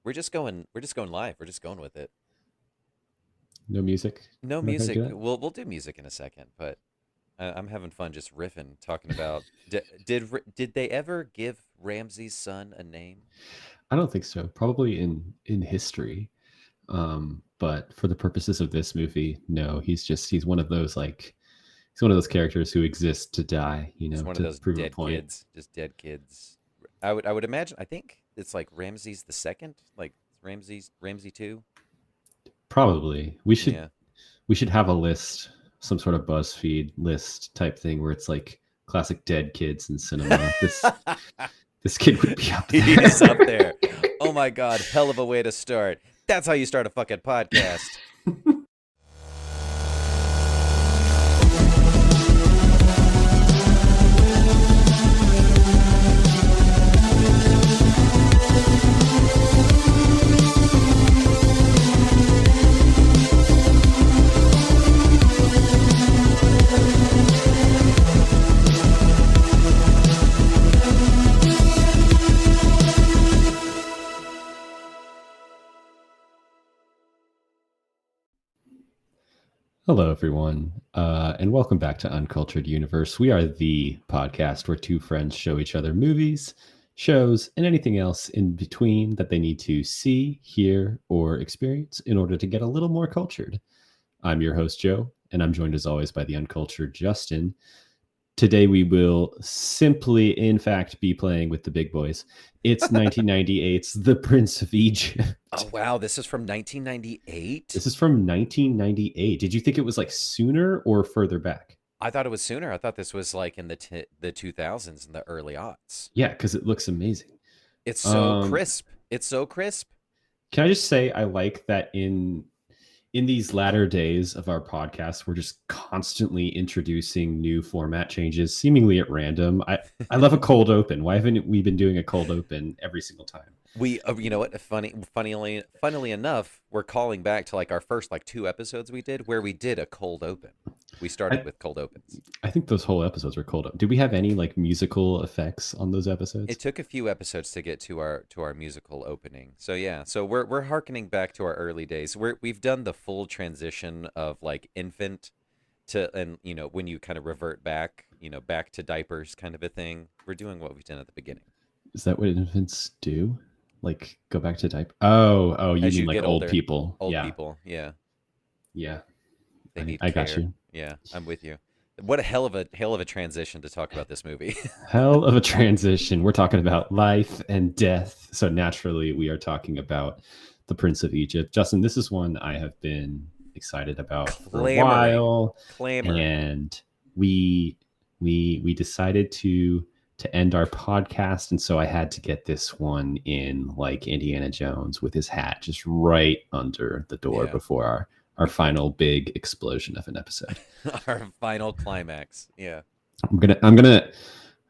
We're just going live. We're just going with it. No music? No We're not gonna music. do that? We'll do music in a second, but I'm having fun just riffing, talking about did they ever give Ramsey's son a name? I don't think so. Probably in history. But for the purposes of this movie, no. He's one of those he's one of those characters who exists to die, It's one of to those prove a dead point. kids, just dead kids. I would imagine. I think it's like Ramses the second, like Ramsey two. Probably. Yeah. We should have a list, some sort of BuzzFeed list type thing where it's like classic dead kids in cinema. This kid would be up He's up there. there. Oh my God, hell of a way to start. That's how you start a fucking podcast. Hello, everyone, and welcome back to Uncultured Universe. We are the podcast where two friends show each other movies, shows, and anything else in between that they need to see, hear, or experience in order to get a little more cultured. I'm your host, Joe, and I'm joined as always by the uncultured Justin. Today, we will simply, in fact, be playing with the big boys. It's 1998's The Prince of Egypt. Oh wow, this is from 1998. This is from 1998. Did you think it was like sooner or further back? I thought it was sooner. I thought this was like in the 2000s and the early aughts. Yeah, because it looks amazing. It's so Um, crisp. It's so crisp. can I just say I like that in these latter days of our podcast, we're just constantly introducing new format changes, seemingly at random. I love a cold open. Why haven't we been doing a cold open every single time? You know what? Funnily enough, we're calling back to like our first like two episodes we did where we did a cold open. We started I, with cold opens. I think those whole episodes were cold open. Did we have any like musical effects on those It episodes? took a few episodes to get to our musical opening. So yeah, so we're harkening back to our early days. We've done the full transition of like infant to, and when you kind of revert back, back to diapers kind of a thing. We're doing what we've done at the beginning. Is that what infants do? Like go back to diaper? Oh, you As mean you like get old older, people? old Yeah, people, yeah, yeah. they need I got care. you. Yeah, I'm with you. What a hell of a transition to talk about this movie. Hell of a transition. We're talking about life and death. So naturally, we are talking about the Prince of Egypt. Justin, this is one I have been excited about for a Clamoring, while, clamoring. and we decided to end our podcast, and so I had to get this one in like Indiana Jones with his hat just right under the door Yeah, before our final big explosion of an episode. our final climax. Yeah. I'm gonna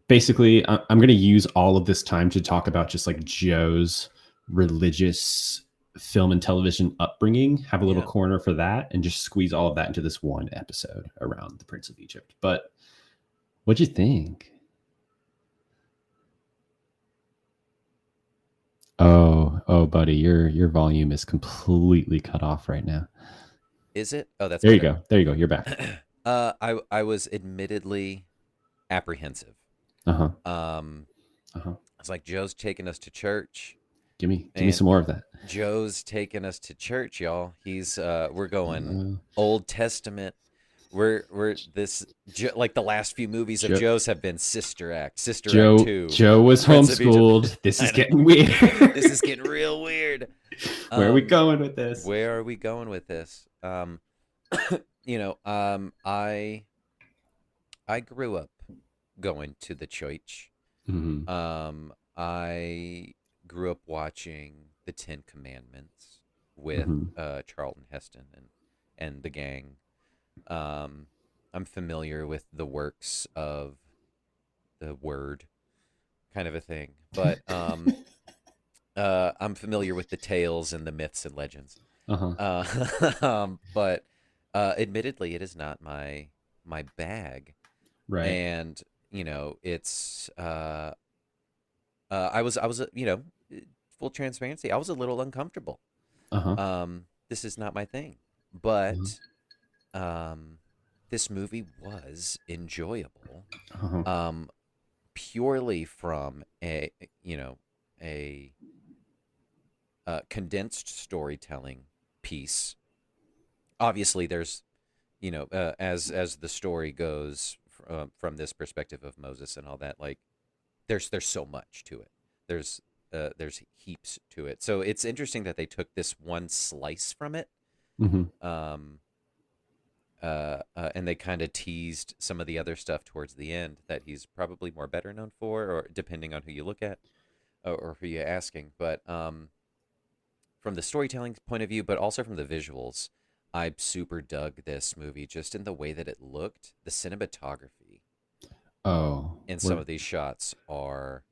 basically I'm gonna use all of this time to talk about just like Joe's religious film and television upbringing, have a little Yeah. corner for that, and just squeeze all of that into this one episode around the Prince of Egypt. But what'd you think? Oh, buddy, your volume is completely cut off right now. Is it? Oh, that's There you better. go. There you go. You're back. I was admittedly apprehensive. Uh huh. Um, Uh huh. it's like Joe's taking us to church, Give me and some more of that. Joe's taking us to church, y'all. We're going Uh, Old Testament. We're this like the last few movies of Joe, Joe's have been Sister Act 2, Joe was Prince of Egypt. homeschooled. This is I know. getting weird. This is getting real weird. Where are we Um, going with this? where are we going with this? I grew up going to the church. Hmm. I grew up watching the Ten Commandments with Hmm. Charlton Heston and the gang. Um, I'm familiar with the works of the Word, kind of a thing, but I'm familiar with the tales and the myths and legends. Uh-huh. But admittedly, it is not my bag, Right. and it's I was full transparency, I was a little uncomfortable. Uh-huh. This is not my thing, but um, this movie was enjoyable, Uh-huh. um, purely from you know, a condensed storytelling piece. Obviously, there's as the story goes from this perspective of Moses and all that, like there's so much to it. There's heaps to it. So it's interesting that they took this one slice from it, Hmm. um, and they kind of teased some of the other stuff towards the end that he's probably more better known for, or depending on who you look at or who you're asking. But from the storytelling point of view, but also from the visuals, I super dug this movie just in the way that it looked. The cinematography Oh, in some we're of these shots are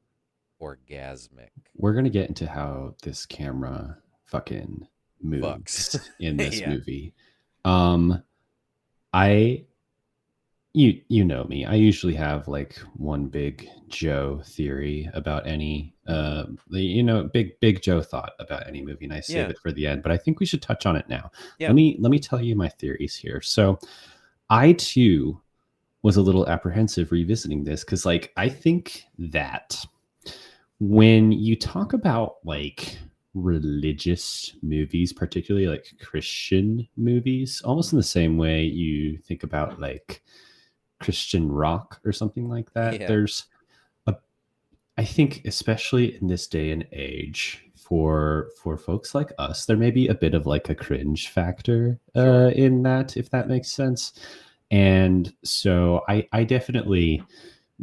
orgasmic. we're gonna get into how this camera fucking Fucks. moves in this Yeah. movie. Um, I you know me. I usually have like one big Joe theory about any big Joe thought about any movie, and I save Yeah. it for the end. But I think we should touch on it now. Yeah. Let me tell you my theories here. So I too was a little apprehensive revisiting this because like I think that when you talk about like religious movies, particularly like Christian movies, almost in the same way you think about like Christian rock or something like that, Yeah. there's a, I think especially in this day and age for folks like us, there may be a bit of like a cringe factor Sure. in that, if that Yeah. makes sense. And so I definitely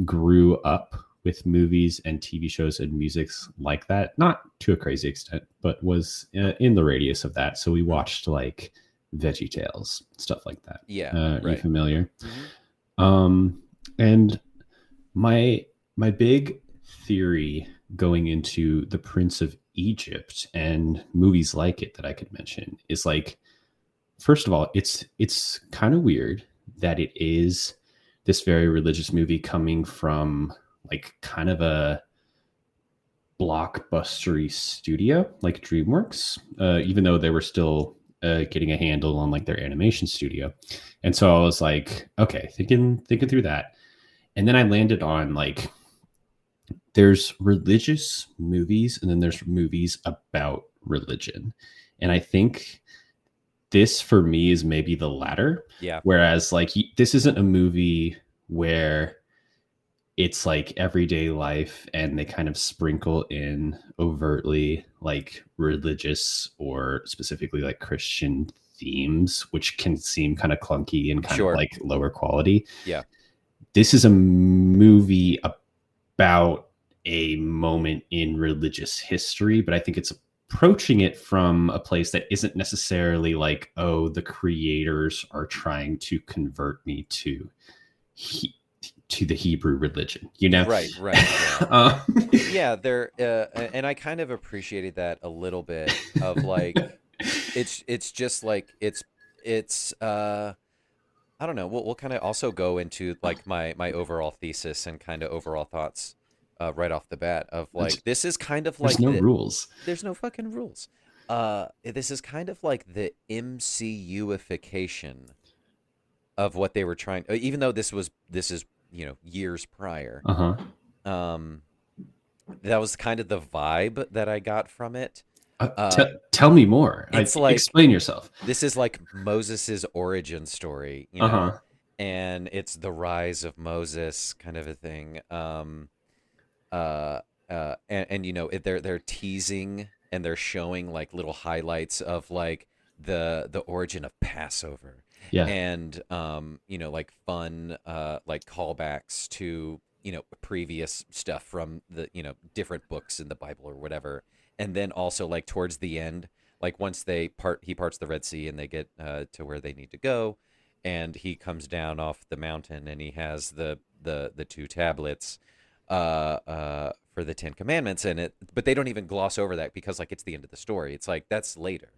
grew up with movies and TV shows and musics like that, not to a crazy extent, but was in the radius of that. So we Mhm. watched like Veggie Tales, stuff like that. Yeah. Are you Right. familiar? Hmm. Um, and my my big theory going into The Prince of Egypt and movies like it that I could mention is like, first of all, it's kind of weird that it is this very religious movie coming from like kind of a blockbustery studio like DreamWorks, even though they were still getting a handle on like their animation studio. And so I was like, okay, thinking through that, and then I landed on like there's religious movies and then there's movies about religion, and I think this for me is maybe the latter. Yeah. Whereas like this isn't a movie where it's like everyday life and they kind of sprinkle in overtly like religious or specifically like Christian themes, which can seem kind of clunky and kind of Sure. like lower quality. Yeah. This is a movie about a moment in religious history, but I think it's approaching it from a place that isn't necessarily like, oh, the creators are trying to convert me to he, to the Hebrew religion, you know? Right. Right. Yeah. um, Yeah. There. And I kind of appreciated that a little bit of like it's just like it's I don't know. We'll kind of also go into like my overall thesis and kind of overall thoughts right off the bat of like this is kind of there's like no rules. there's no fucking rules. This is kind of like the MCU-ification of what they were trying. Even though this is years prior. Uh-huh. Um, that was kind of the vibe that I got from it. Uh, Tell me more. it's like Explain yourself. this is like Moses's origin story, Uh-huh. and it's the rise of Moses kind of a thing. And they're teasing and they're showing like little highlights of like the origin of Passover, Yeah. and like fun like callbacks to previous stuff from the different books in the Bible or whatever. And then also like towards the end, like once he parts the Red Sea and they get to where they need to go, and he comes down off the mountain and he has the two tablets for the Ten Commandments in it, but they don't even gloss over that because like it's the end of the story. It's like that's later.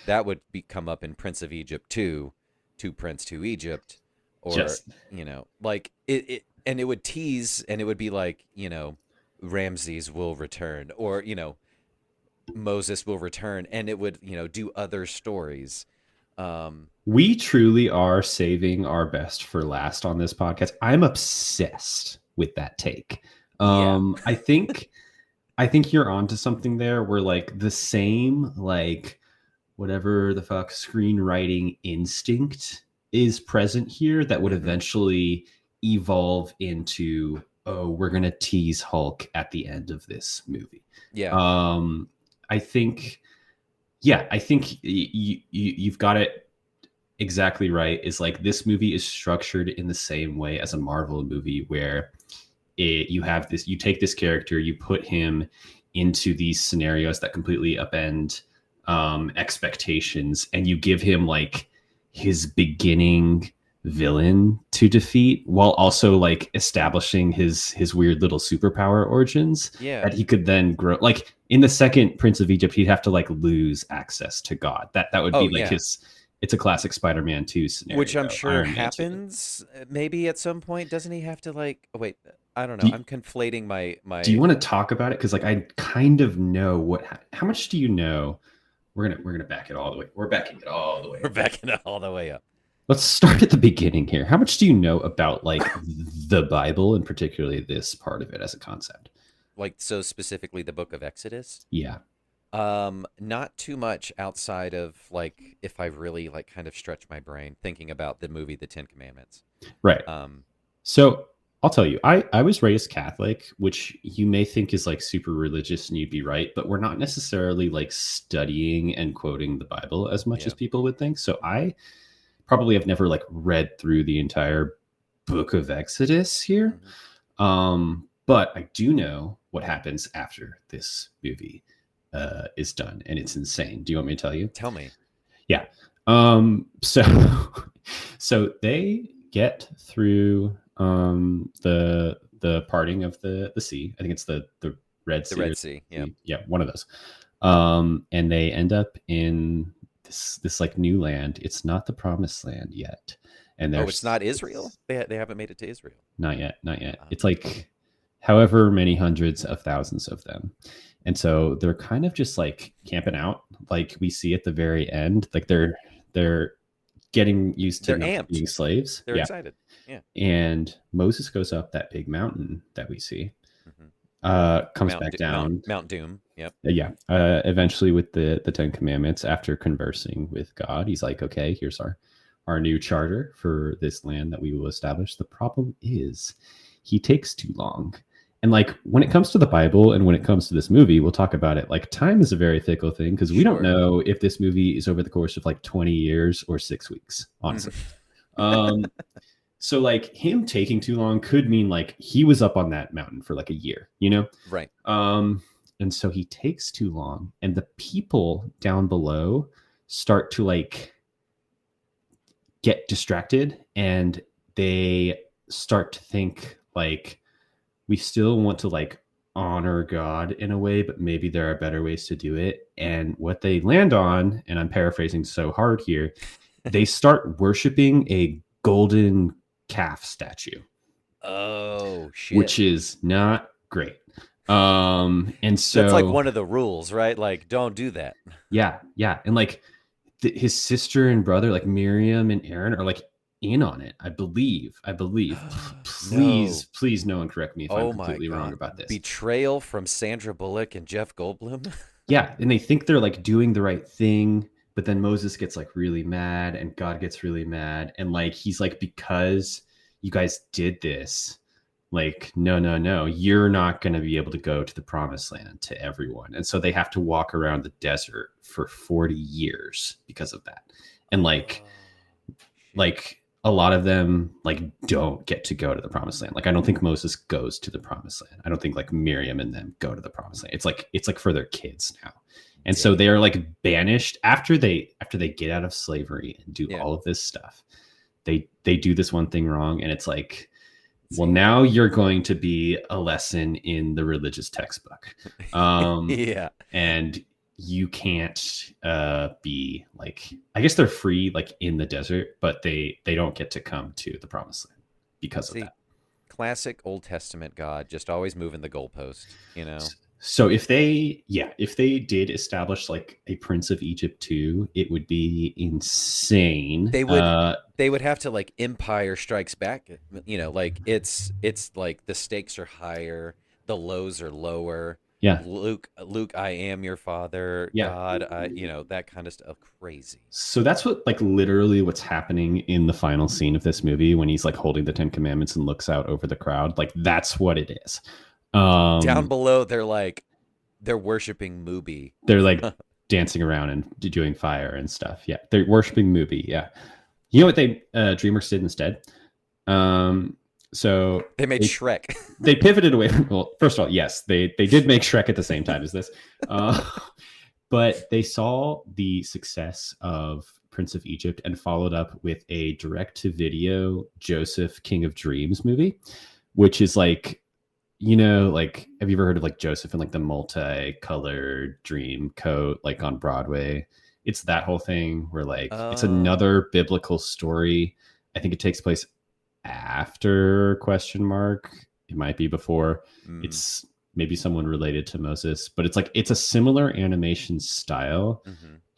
That would come up in Prince of Egypt 2, Two Prince to Egypt, or Just like and it would tease and it would be like Ramses will return, or Moses will return, and it would, do other stories. Um, We truly are saving our best for last on this podcast. I'm obsessed with that take. yeah, I think you're onto something there where like the same like whatever the fuck screenwriting instinct is present here that would hmm eventually evolve into, oh, we're going to tease Hulk at the end of this movie. yeah, um I think, yeah, I think you've got it exactly right. Is like this movie is structured in the same way as a Marvel movie where you have this, you take this character, you put him into these scenarios that completely upend expectations, and you give him like his beginning villain to defeat while also like establishing his weird little superpower origins yeah. that he could then grow. Like in the second Prince of Egypt, he'd have to like lose access to God. That would Oh, be like yeah. his. It's a classic Spider-Man 2 Which I'm scenario, sure Iron Man 2. happens maybe at some point. Doesn't he have to like? Oh, wait, I don't know. Do I'm conflating my do you my. want to talk about it? Because like I kind of know what. How much do you know? We're gonna back it all the way. We're backing it all the way We're up. backing it all the way up. Let's start at the beginning here. How much do you know about like the Bible and particularly this part of it as a concept? Like, so specifically the Book of Exodus. Yeah, Not too much outside of like if I really like kind of stretch my brain thinking about the movie The Ten Commandments. right. Um, So I'll tell you, I was raised Catholic, which you may think is like super religious, and you'd be right, but we're not necessarily like studying and quoting the Bible as much yeah. as people would think. So I probably have never like read through the entire book of Exodus here. hmm But I do know what happens after this movie is done, and it's insane. Do you want me to tell you? Tell me. Yeah. So so they get through the parting of the sea. I think it's the Red The Sea or Red Sea. Yeah. yeah, one of those. And they end up in this like new land. It's not the promised land yet. And Oh, it's there's not Israel. They haven't made it to Israel. not yet, not yet. Uh, It's like however many hundreds of thousands of them. And so they're kind of just like camping out, like we see at the very end. Like they're getting used to they're not amped. being slaves. They're Yeah. excited. Yeah. And Moses goes up that big mountain that we see, hmm comes back down. Mount Doom. Yep. Yeah. Eventually with the Ten Commandments, after conversing with God, he's like, okay, here's our new charter for this land that we will establish. The problem is he takes too long. And like when it comes to the Bible and when it comes to this movie, we'll talk about it. Like time is a very fickle thing because we don't Sure. know if this movie is over the course of like 20 years or 6 weeks, honestly. Mhm. Um, so like him taking too long could mean like he was up on that mountain for like a year, you know? Right. Um, and so he takes too long, and the people down below start to like get distracted, and they start to think like we still want to like honor God in a way, but maybe there are better ways to do it. And what they land on, and I'm paraphrasing so hard here, they start worshiping a golden calf statue, Oh which shit. is not great. And That's like so one of the rules, right? Like, don't do that. yeah, yeah, and like his sister and brother, like Miriam and Aaron, are like in on it. I believe. No. Please, no one correct me if I'm Oh my completely wrong God. about this. Betrayal from Sandra Bullock and Jeff Goldblum. Yeah, and they think they're like doing the right thing, but then Moses gets like really mad, and God gets really mad, and like he's like, because you guys did this, like no, you're not going to be able to go to the promised land to everyone. And so they have to walk around the desert for 40 years because of that. And like Oh shit. like a lot of them like don't get to go to the promised land. Like I don't think Moses goes to the promised land. I don't think like Miriam and them go to the promised land. It's like for their kids now. And so they Damn. are like banished after they get out of slavery and do Yeah. all of this stuff. They do this one thing wrong, and it's like, well, See. now you're going to be a lesson in the religious textbook. Yeah. And you can't be like, I guess they're free like in the desert, but they don't get to come to the promised land because of See, that. classic Old Testament God, just always moving the goalpost. So if they did establish like a Prince of Egypt 2, it would be insane. They would they would have to like Empire Strikes Back, like it's like the stakes are higher, the lows are lower. Yeah. Luke, I am your father, Yeah. God, that kind of stuff. Crazy. So that's what like literally what's happening in the final scene of this movie when he's like holding the 10 commandments and looks out over the crowd. Like that's what it is. Down below, they're worshiping Mubi. They're like dancing around and doing fire and stuff. Yeah. They're worshiping Mubi. Yeah. You know what they DreamWorks did instead? So they made Shrek. They pivoted away from, well, first of all, yes, they did make Shrek at the same time as this. But they saw the success of Prince of Egypt and followed up with a direct-to-video Joseph King of Dreams movie, which is like, like, have you ever heard of like Joseph and like the multicolored dream coat, like on Broadway? It's that whole thing where like it's another biblical story. I think it takes place after ? It might be before. It's maybe someone related to Moses, but it's like it's a similar animation style,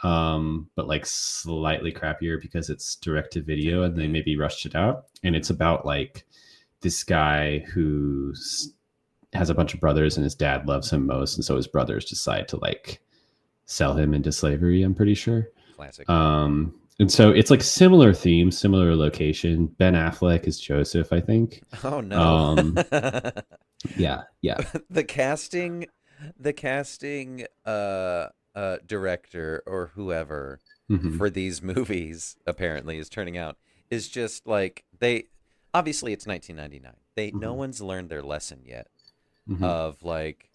but like slightly crappier because it's direct to video and they maybe rushed it out. And it's about like this guy who has a bunch of brothers and his dad loves him most, and so his brothers decide to like sell him into slavery, I'm pretty sure. Classic. And so it's like similar theme, similar location. Ben Affleck is Joseph, I think. Oh no. Yeah. the casting director or whoever for these movies apparently is turning out is just like obviously it's 1999. No one's learned their lesson yet of like,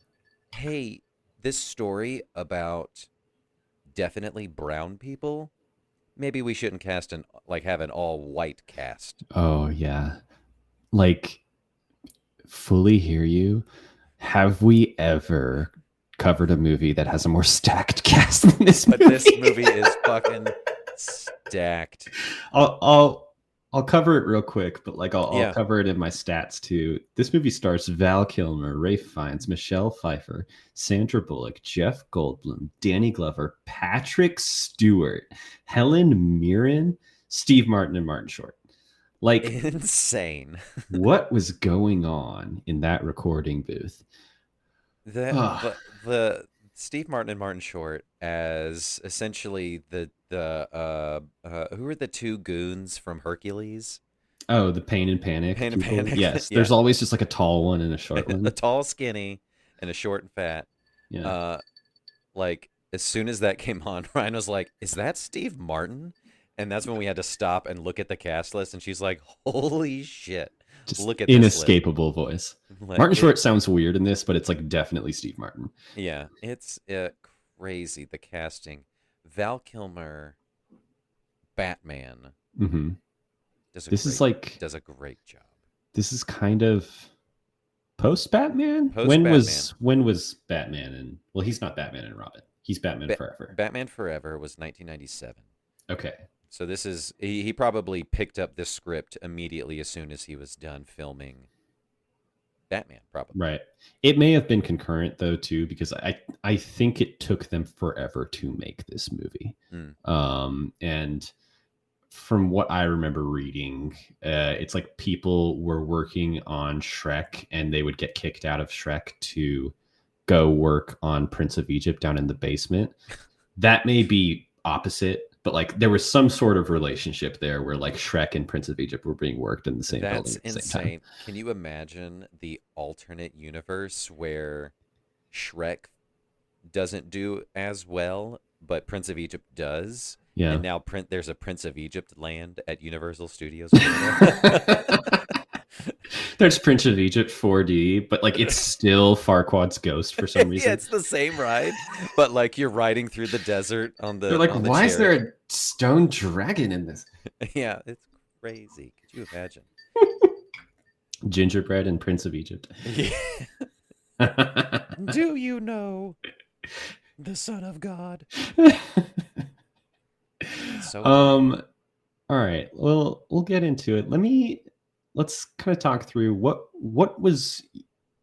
hey, this story about definitely brown people, maybe we shouldn't have an all white cast. Oh yeah. Like, fully hear you. Have we ever covered a movie that has a more stacked cast than this movie? But this movie is fucking stacked. I'll cover it real quick, but like I'll cover it in my stats too. This movie stars Val Kilmer, Ralph Fiennes, Michelle Pfeiffer, Sandra Bullock, Jeff Goldblum, Danny Glover, Patrick Stewart, Helen Mirren, Steve Martin, and Martin Short. Like, insane. What was going on in that recording booth? The Steve Martin and Martin Short as essentially the who are the two goons from Hercules? Oh, the Pain and Panic. Pain and Panic. Yes, there's always just like a tall one and a short one. A tall, skinny, and a short and fat. Yeah. Like as soon as that came on, Ryan was like, "Is that Steve Martin?" And that's when we had to stop and look at the cast list, and she's like, "Holy shit! Just look at inescapable voice." Like, Martin Short sounds weird in this, but it's like definitely Steve Martin. Yeah, it's crazy, the casting. Val Kilmer, Batman. Does a great job. This is kind of post Batman. When was Batman? And well, he's not Batman and Robin. He's Batman Forever. Batman Forever was 1997. Okay. So this is he probably picked up this script immediately as soon as he was done filming Batman, probably. Right. It may have been concurrent though too, because I think it took them forever to make this movie. And from what I remember reading, it's like people were working on Shrek and they would get kicked out of Shrek to go work on Prince of Egypt down in the basement. That may be opposite, but like there was some sort of relationship there where like Shrek and Prince of Egypt were being worked in the same building at the insane. same time. Can you imagine the alternate universe where Shrek doesn't do as well, but Prince of Egypt does? Yeah. And now there's a Prince of Egypt land at Universal Studios. There's Prince of Egypt 4D, but like it's still Farquaad's ghost for some reason. Yeah, it's the same ride, but like you're riding through the desert on the. They're like, why is there chariot. a stone dragon in this? Yeah, it's crazy. Could you imagine? Gingerbread and Prince of Egypt. Yeah. Do you know the Son of God? So all right. Well, we'll get into it. Let's kind of talk through what was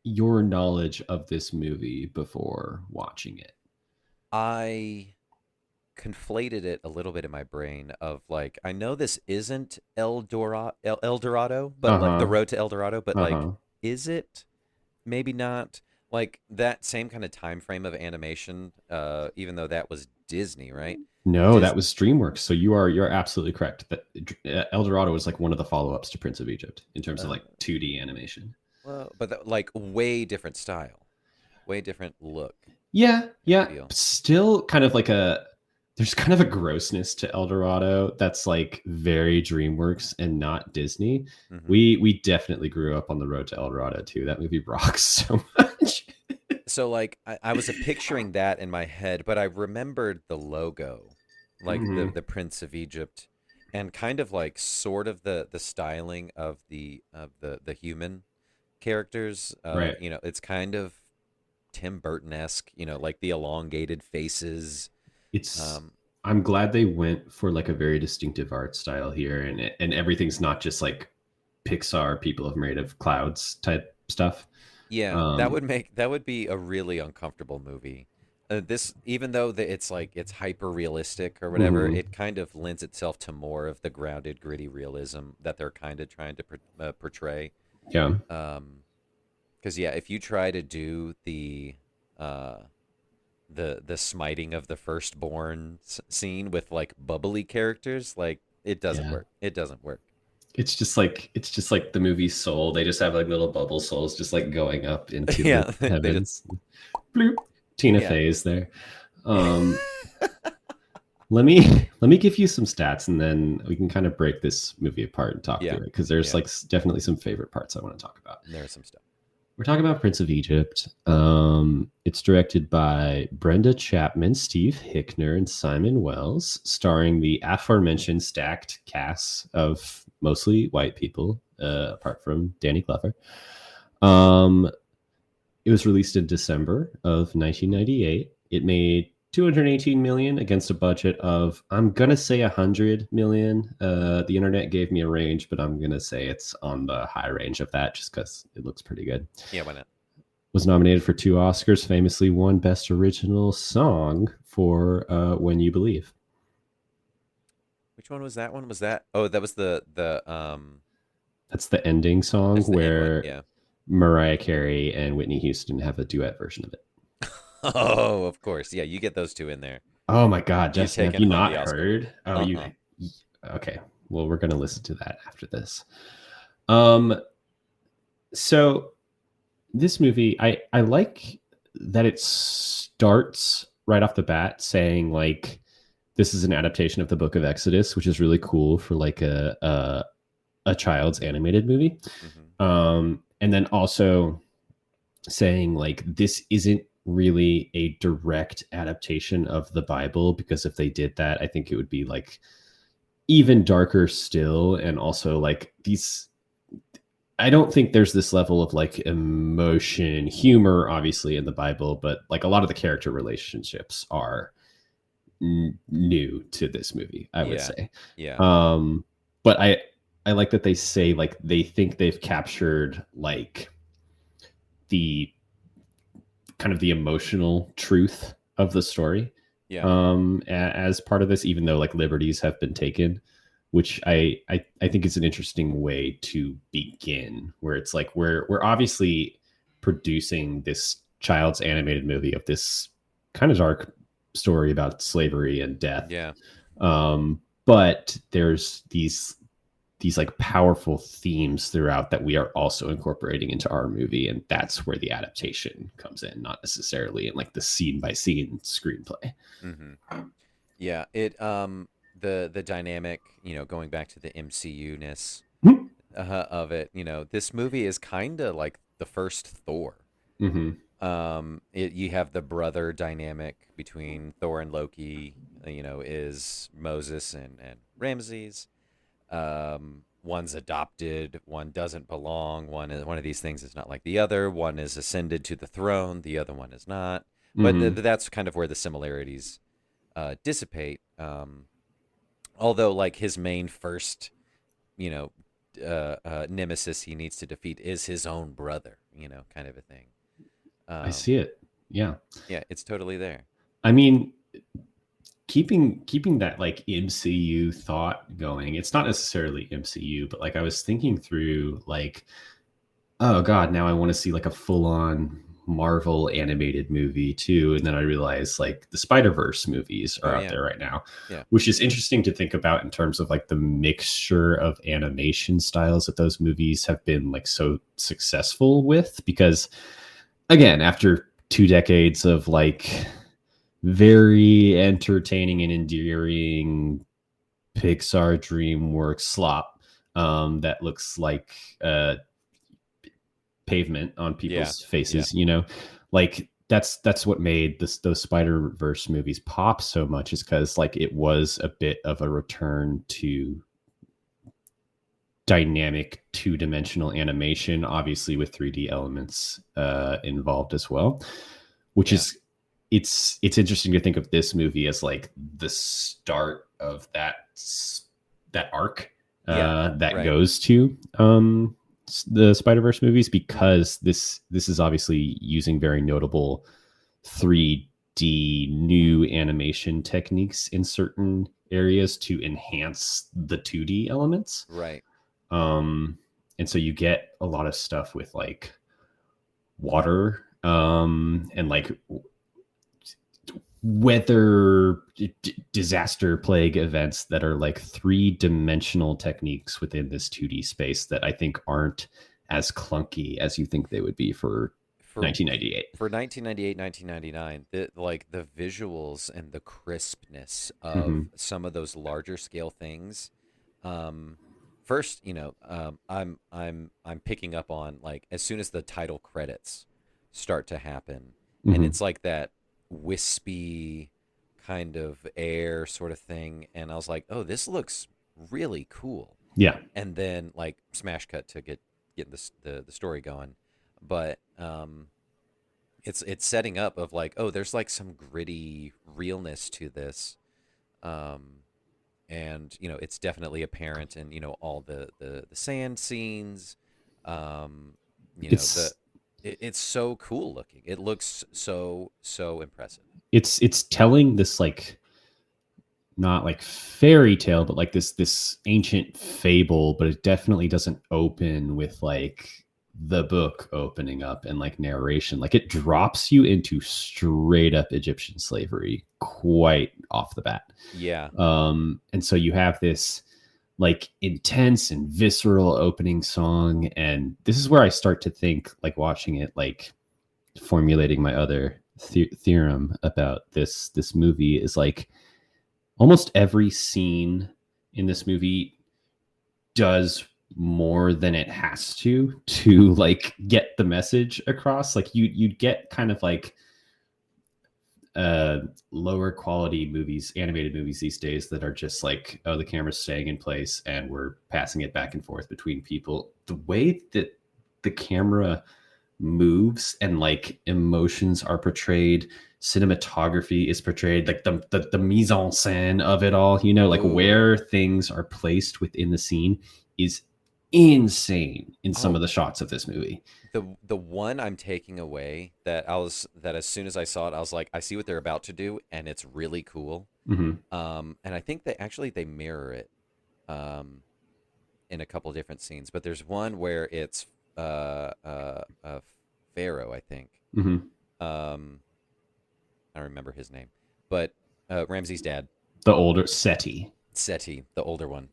your knowledge of this movie before watching it? I conflated it a little bit in my brain of like I know this isn't El Dorado, but like the Uh-huh. road to El Dorado, but like Uh-huh. is it? Maybe not. Like that same kind of time frame of animation, even though that was Disney, right? No, that Dis was DreamWorks. So you're absolutely correct. That El Dorado was like one of the follow-ups to Prince of Egypt in terms of uh, like 2D animation. well, but like way different style, way different look Yeah, and yeah. feel. Still kind of like a there's kind of a grossness to El Dorado that's like very DreamWorks and not Disney. Hmm. We definitely grew up on the road to El Dorado too. That movie rocks so much. So like I was picturing that in my head, but I remembered the logo, like Mhm. the Prince of Egypt, and kind of like sort of the styling of the human characters. Right. It's kind of Tim Burton-esque, like the elongated faces. It's Um, I'm glad they went for like a very distinctive art style here, and everything's not just like Pixar people have made of clouds type stuff. yeah, Um, that would be a really uncomfortable movie. This, even though it's like it's hyper realistic or whatever, mhm. it kind of lends itself to more of the grounded, gritty realism that they're kind of trying to portray. Yeah, Because yeah, if you try to do uh, the smiting of the firstborn scene with like bubbly characters, like it doesn't yeah. work. It doesn't work. It's just like the movie Soul. They just have like little bubble souls just like going up into the Yeah, they just heavens. Bloop. Tina yeah. Fey's there. Um, let me give you some stats, and then we can kind of break this movie apart and talk Yeah, through it because there's yeah. like definitely some favorite parts I want to talk about. There's some stuff. We're talking about Prince of Egypt. It's directed by Brenda Chapman, Steve Hickner, and Simon Wells, starring the aforementioned stacked cast of mostly white people, apart from Danny Glover. Um, it was released in December of 1998. It made 218 million against a budget of I'm gonna say 100 million. The internet gave me a range, but I'm gonna say it's on the high range of that just because it looks pretty good. Yeah, why not? Was nominated for 2 Oscars, famously won Best Original Song for When You Believe. Which one was that one? Was that? Oh, that was the. That's the ending song That's the end one. where Yeah. Mariah Carey and Whitney Houston have a duet version of it. Oh, of course. Yeah, you get those two in there. Oh my God, You're Justin, have taking you home not the Oscar. heard? Oh, you Uh-uh. okay. Well, we're gonna listen to that after this. Um, so this movie, I like that it starts right off the bat saying like this is an adaptation of the Book of Exodus, which is really cool for like a child's animated movie. Hmm. And then also saying like this isn't really a direct adaptation of the Bible because if they did that, I think it would be like even darker still, and also like these I don't think there's this level of like emotion, humor, obviously in the Bible, but like a lot of the character relationships are new to this movie, I would Yeah. say. Yeah. But I like that they say like they think they've captured like the kind of the emotional truth of the story Yeah. as part of this, even though like liberties have been taken, which I think is an interesting way to begin, where it's like we're obviously producing this child's animated movie of this kind of dark story about slavery and death, Yeah. but there's these like powerful themes throughout that we are also incorporating into our movie, and that's where the adaptation comes in, not necessarily in like the scene by scene screenplay. Hmm. Yeah. The dynamic, going back to the MCU-ness of it, this movie is kind of like the first Thor. Mm-hmm. You have the brother dynamic between Thor and Loki, is Moses and Ramses. One's adopted, one doesn't belong, one of these things is not like the other, one is ascended to the throne, the other one is not. But Mm-hmm. that's kind of where the similarities dissipate. Although, like his main first, you know, nemesis he needs to defeat is his own brother, kind of a thing. I see it. Yeah. Yeah, it's totally there. I mean, keeping that like MCU thought going. It's not necessarily MCU, but like I was thinking through like, oh god, now I want to see like a full on Marvel animated movie too. And then I realized like the Spider-Verse movies Oh are out yeah, there right now, yeah, which is interesting to think about in terms of like the mixture of animation styles that those movies have been like so successful with. Because again, after 2 decades of like very entertaining and endearing Pixar Dreamworks slop that looks like pavement on yeah, people's yeah, faces, like that's what made those Spider-Verse movies pop so much, is because like it was a bit of a return to dynamic two-dimensional animation, obviously with 3D elements involved as well, which yeah, is it's interesting to think of this movie as like the start of that arc yeah. that Right. goes to the Spider-Verse movies, because this is obviously using very notable 3D new animation techniques in certain areas to enhance the 2D elements. Right. um and so you get a lot of stuff with like water and like weather disaster plague events that are like three-dimensional techniques within this 2D space that I think aren't as clunky as you think they would be for For 1998. for 1998, 1999, the visuals and the crispness of Mm-hmm. some of those larger scale things. Um, first, I'm picking up on like as soon as the title credits start to happen, and Mm-hmm. it's like that wispy kind of air sort of thing, and I was like, oh, this looks really cool. Yeah. And then like smash cut to get the story going, but it's setting up of like, oh, there's like some gritty realness to this. um and it's definitely apparent in all the sand scenes. um the it's it's so cool looking. It looks so impressive. it's telling this like not like fairy tale, but like this ancient fable, but it definitely doesn't open with like the book opening up and like narration. Like it drops you into straight up Egyptian slavery quite off the bat. Yeah. And so you have this like intense and visceral opening song, and this is where I start to think, like watching it, like formulating my other theorem about this movie is like almost every scene in this movie does more than it has to like get the message across. Like you'd get kind of like lower quality movies, animated movies these days, that are just like, oh, the camera's staying in place and we're passing it back and forth between people. The way that the camera moves and like emotions are portrayed, cinematography is portrayed, like the mise en scène of it all, like Oh. where things are placed within the scene is insane in some of Oh, the shots of this movie. the one I'm taking away that as soon as I saw it, I was like, I see what they're about to do, and it's really cool. Mm-hmm. And I think they mirror it um in a couple different scenes, but there's one where it's Pharaoh, I think. Mm-hmm. Um, I don't remember his name, but Ramsey's dad, The older Seti. Seti, the older one.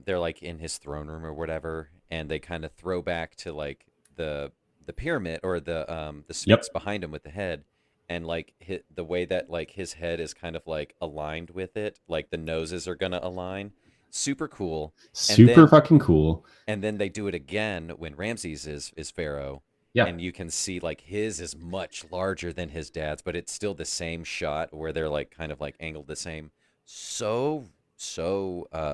They're like in his throne room or whatever, and they kind of throw back to like the pyramid or the Sphinx Yep. behind him with the head, and like the way that like his head is kind of like aligned with it, like the noses are gonna align. Super cool. And Super then fucking cool. they do it again when Ramses is Pharaoh, Yeah. and you can see like his is much larger than his dad's, but it's still the same shot where they're like kind of like angled the same. So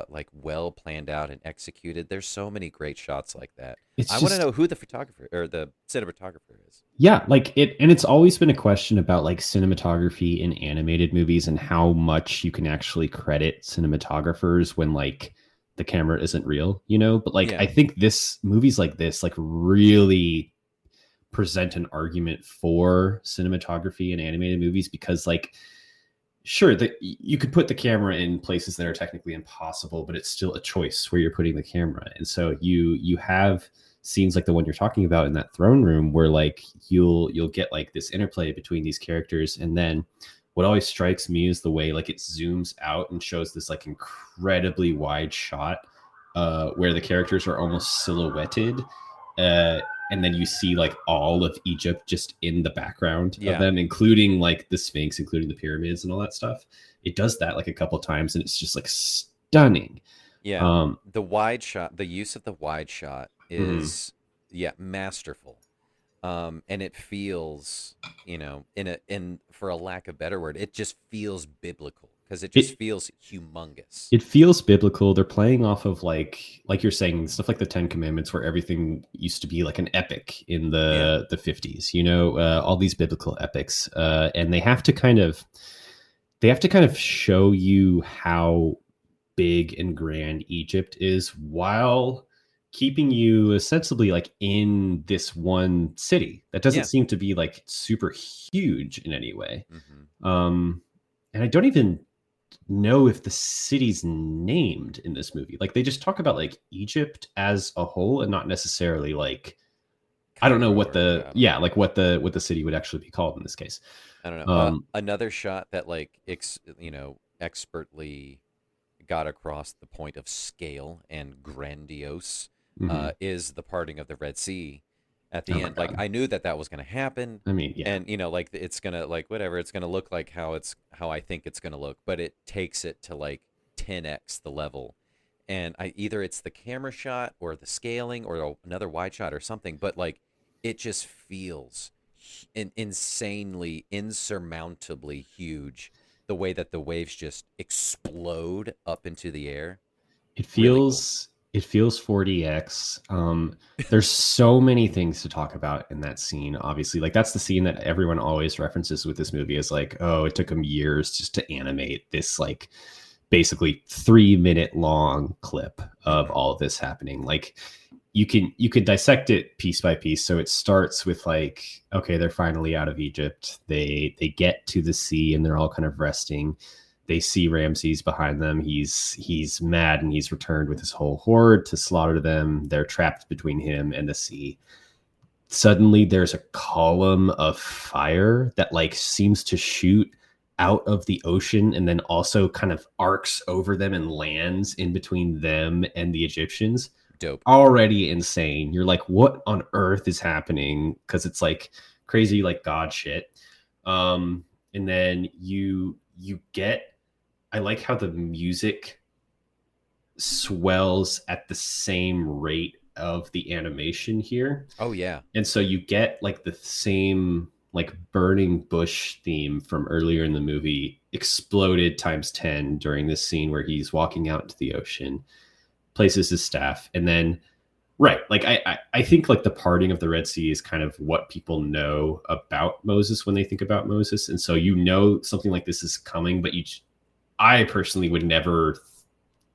like well planned out and executed. There's so many great shots like that. It's I want to just, know who the photographer or the cinematographer is. yeah, like it, and it's always been a question about like cinematography in animated movies and how much you can actually credit cinematographers when like the camera isn't real, but like I Yeah. think this movies like this like really present an argument for cinematography in animated movies, because like sure that you could put the camera in places that are technically impossible, but it's still a choice where you're putting the camera. And so you have scenes like the one you're talking about in that throne room where like you'll get like this interplay between these characters. And then what always strikes me is the way like it zooms out and shows this like incredibly wide shot where the characters are almost silhouetted, uh, and then you see like all of Egypt just in the background of Yeah. them, including like the Sphinx, including the pyramids and all that stuff. It does that like a couple times, and it's just like stunning. Yeah. Um, The wide shot, the use of the wide shot mhm. is, yeah, masterful. And it feels, in for a lack of better word, it just feels biblical because it just It feels humongous. it feels biblical. They're playing off of like you're saying, stuff like the Ten Commandments, where everything used to be like an epic in Yeah. the 50s. You know, all these biblical epics, and they have to kind of show you how big and grand Egypt is while keeping you ostensibly like in this one city that doesn't Yeah. seem to be like super huge in any way. Hmm. Um, and I don't even know if the city's named in this movie. Like they just talk about like Egypt as a whole and not necessarily like I don't know Cairo what or the yeah, I don't yeah, know. like what the city would actually be called in this case. I don't know. Um, Another shot that like expertly got across the point of scale and grandiose mhm. is the parting of the Red Sea at Oh the my end. Like god. I knew that that was going to happen, I mean, yeah. and like it's gonna like whatever it's gonna look like how I think it's gonna look, but it takes it to like 10x the level. And I either it's the camera shot or the scaling or another wide shot or something, but like it just feels insanely, insurmountably huge the way that the waves just explode up into the air. It Really cool. feels it feels 40x. There's so many things to talk about in that scene. Obviously, like that's the scene that everyone always references with this movie is like, oh, it took them years just to animate this like basically 3 minute long clip of Hmm. all of this happening. Like you could dissect it piece by piece. So it starts with like, okay, they're finally out of Egypt. They get to the sea and they're all kind of resting. They see Ramses behind them. He's mad and he's returned with his whole horde to slaughter them. They're trapped between him and the sea. Suddenly there's a column of fire that like seems to shoot out of the ocean and then also kind of arcs over them and lands in between them and the Egyptians. Dope. Already insane. You're like, what on earth is happening? Because it's like crazy, like God shit. And then you get. I like how the music swells at the same rate of the animation here, Oh yeah. and so you get like the same like burning bush theme from earlier in the movie exploded times 10 during this scene where he's walking out into the ocean, places his staff, and then right, like I think like the parting of the Red Sea is kind of what people know about Moses when they think about Moses, and so you know something like this is coming, but I personally would never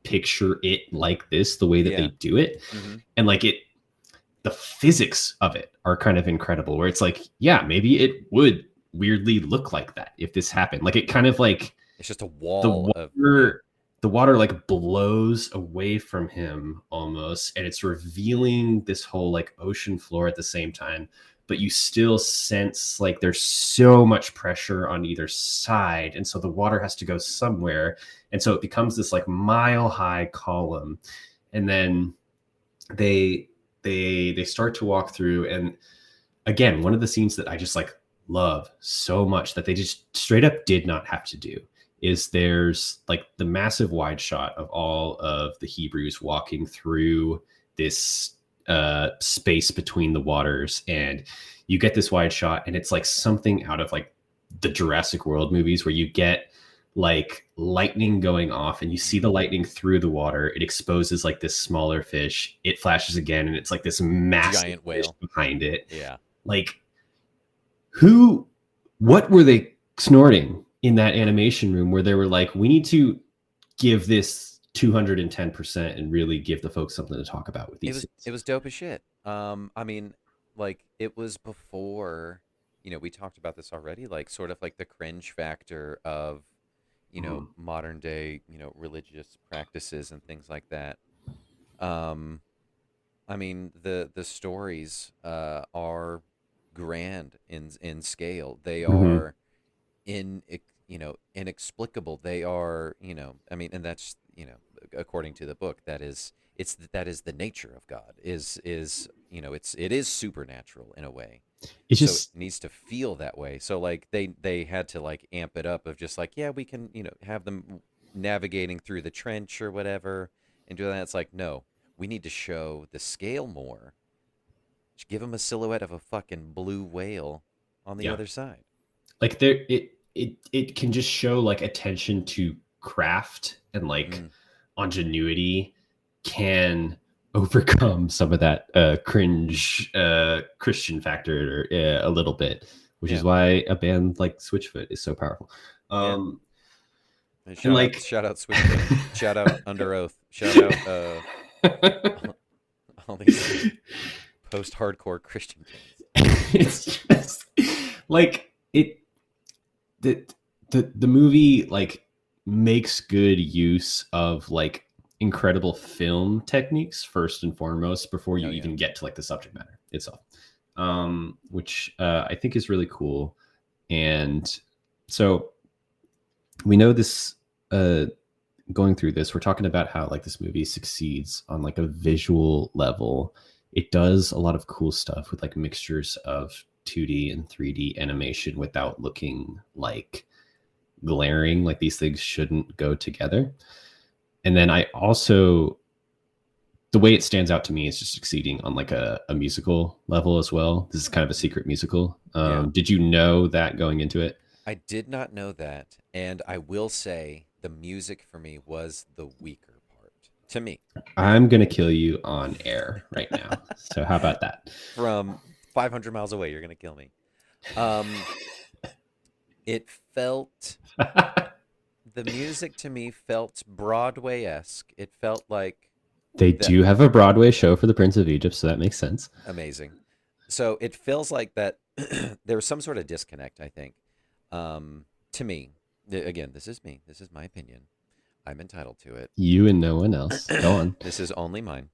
picture it like this, the way that they Yeah. do it, Hmm. and like the physics of it are kind of incredible. Where it's like, yeah, maybe it would weirdly look like that if this happened. Like it kind of like It's just a the wall of yeah. water the water like blows away from him almost, and it's revealing this whole like ocean floor at the same time, but you still sense like there's so much pressure on either side, and so the water has to go somewhere, and so it becomes this like mile high column. And then they they start to walk through, and again, one of the scenes that I just like love so much that they just straight up did not have to do is there's like the massive wide shot of all of the Hebrews walking through this space between the waters, and you get this wide shot, and it's like something out of like the Jurassic World movies where you get like lightning going off and you see the Hmm. lightning through the water. It exposes like this smaller fish. It flashes again and it's like this massive Giant fish whale. behind it. Yeah. Like who what were they snorting in that animation room where they were like, we need to give this 210% and really give the folks something to talk about with It these was scenes. it was dope as shit. I mean, like it was before, we talked about this already, like sort of like the cringe factor of, Mhm. modern day, religious practices and things like that. Um, I mean, the stories are grand in scale. They Mhm. are inexplicable. They are, I mean, and that's, according to the book, that is the nature of God, it is supernatural in a way. It's So it just needs to feel that way. So like they had to like amp it up of just like, yeah, we can, have them navigating through the trench or whatever and do that. It's like, no, we need to show the scale more. Just give them a silhouette of a fucking blue whale on the yeah. other side. Like there it can just show like attention to craft and like Mm, ingenuity can overcome some of that cringe Christian factor a little bit, which is yeah. why a band like Switchfoot is so powerful. Yeah. Um, And and shout out, like shout out Switchfoot. Shout out Under Oath. Shout out all these post-hardcore Christian bands. it's just like the the movie like makes good use of like incredible film techniques first and foremost before you Oh yeah. even get to like the subject matter itself, which I think is really cool. And so we know this, uh, going through this, we're talking about how like this movie succeeds on like a visual level. It does a lot of cool stuff with like mixtures of 2D and 3D animation without looking like glaring, like these things shouldn't go together. And then I also, the way it stands out to me is just succeeding on like a musical level as well. This is kind of a Mm, secret musical. yeah. Did you know that going into it? I did not know that, and I will say the music for me was the weaker part to me. I'm gonna kill you on air right now. So how about that? From 500 miles away, you're gonna kill me. Um, it felt the music to me felt Broadway-esque. It felt like They that do have a Broadway show for the Prince of Egypt, so that makes sense. amazing. So it feels like that there was some sort of disconnect, I think. To me, again, this is me. This is my opinion. I'm entitled to it. You and no one else. Go on. This is only mine.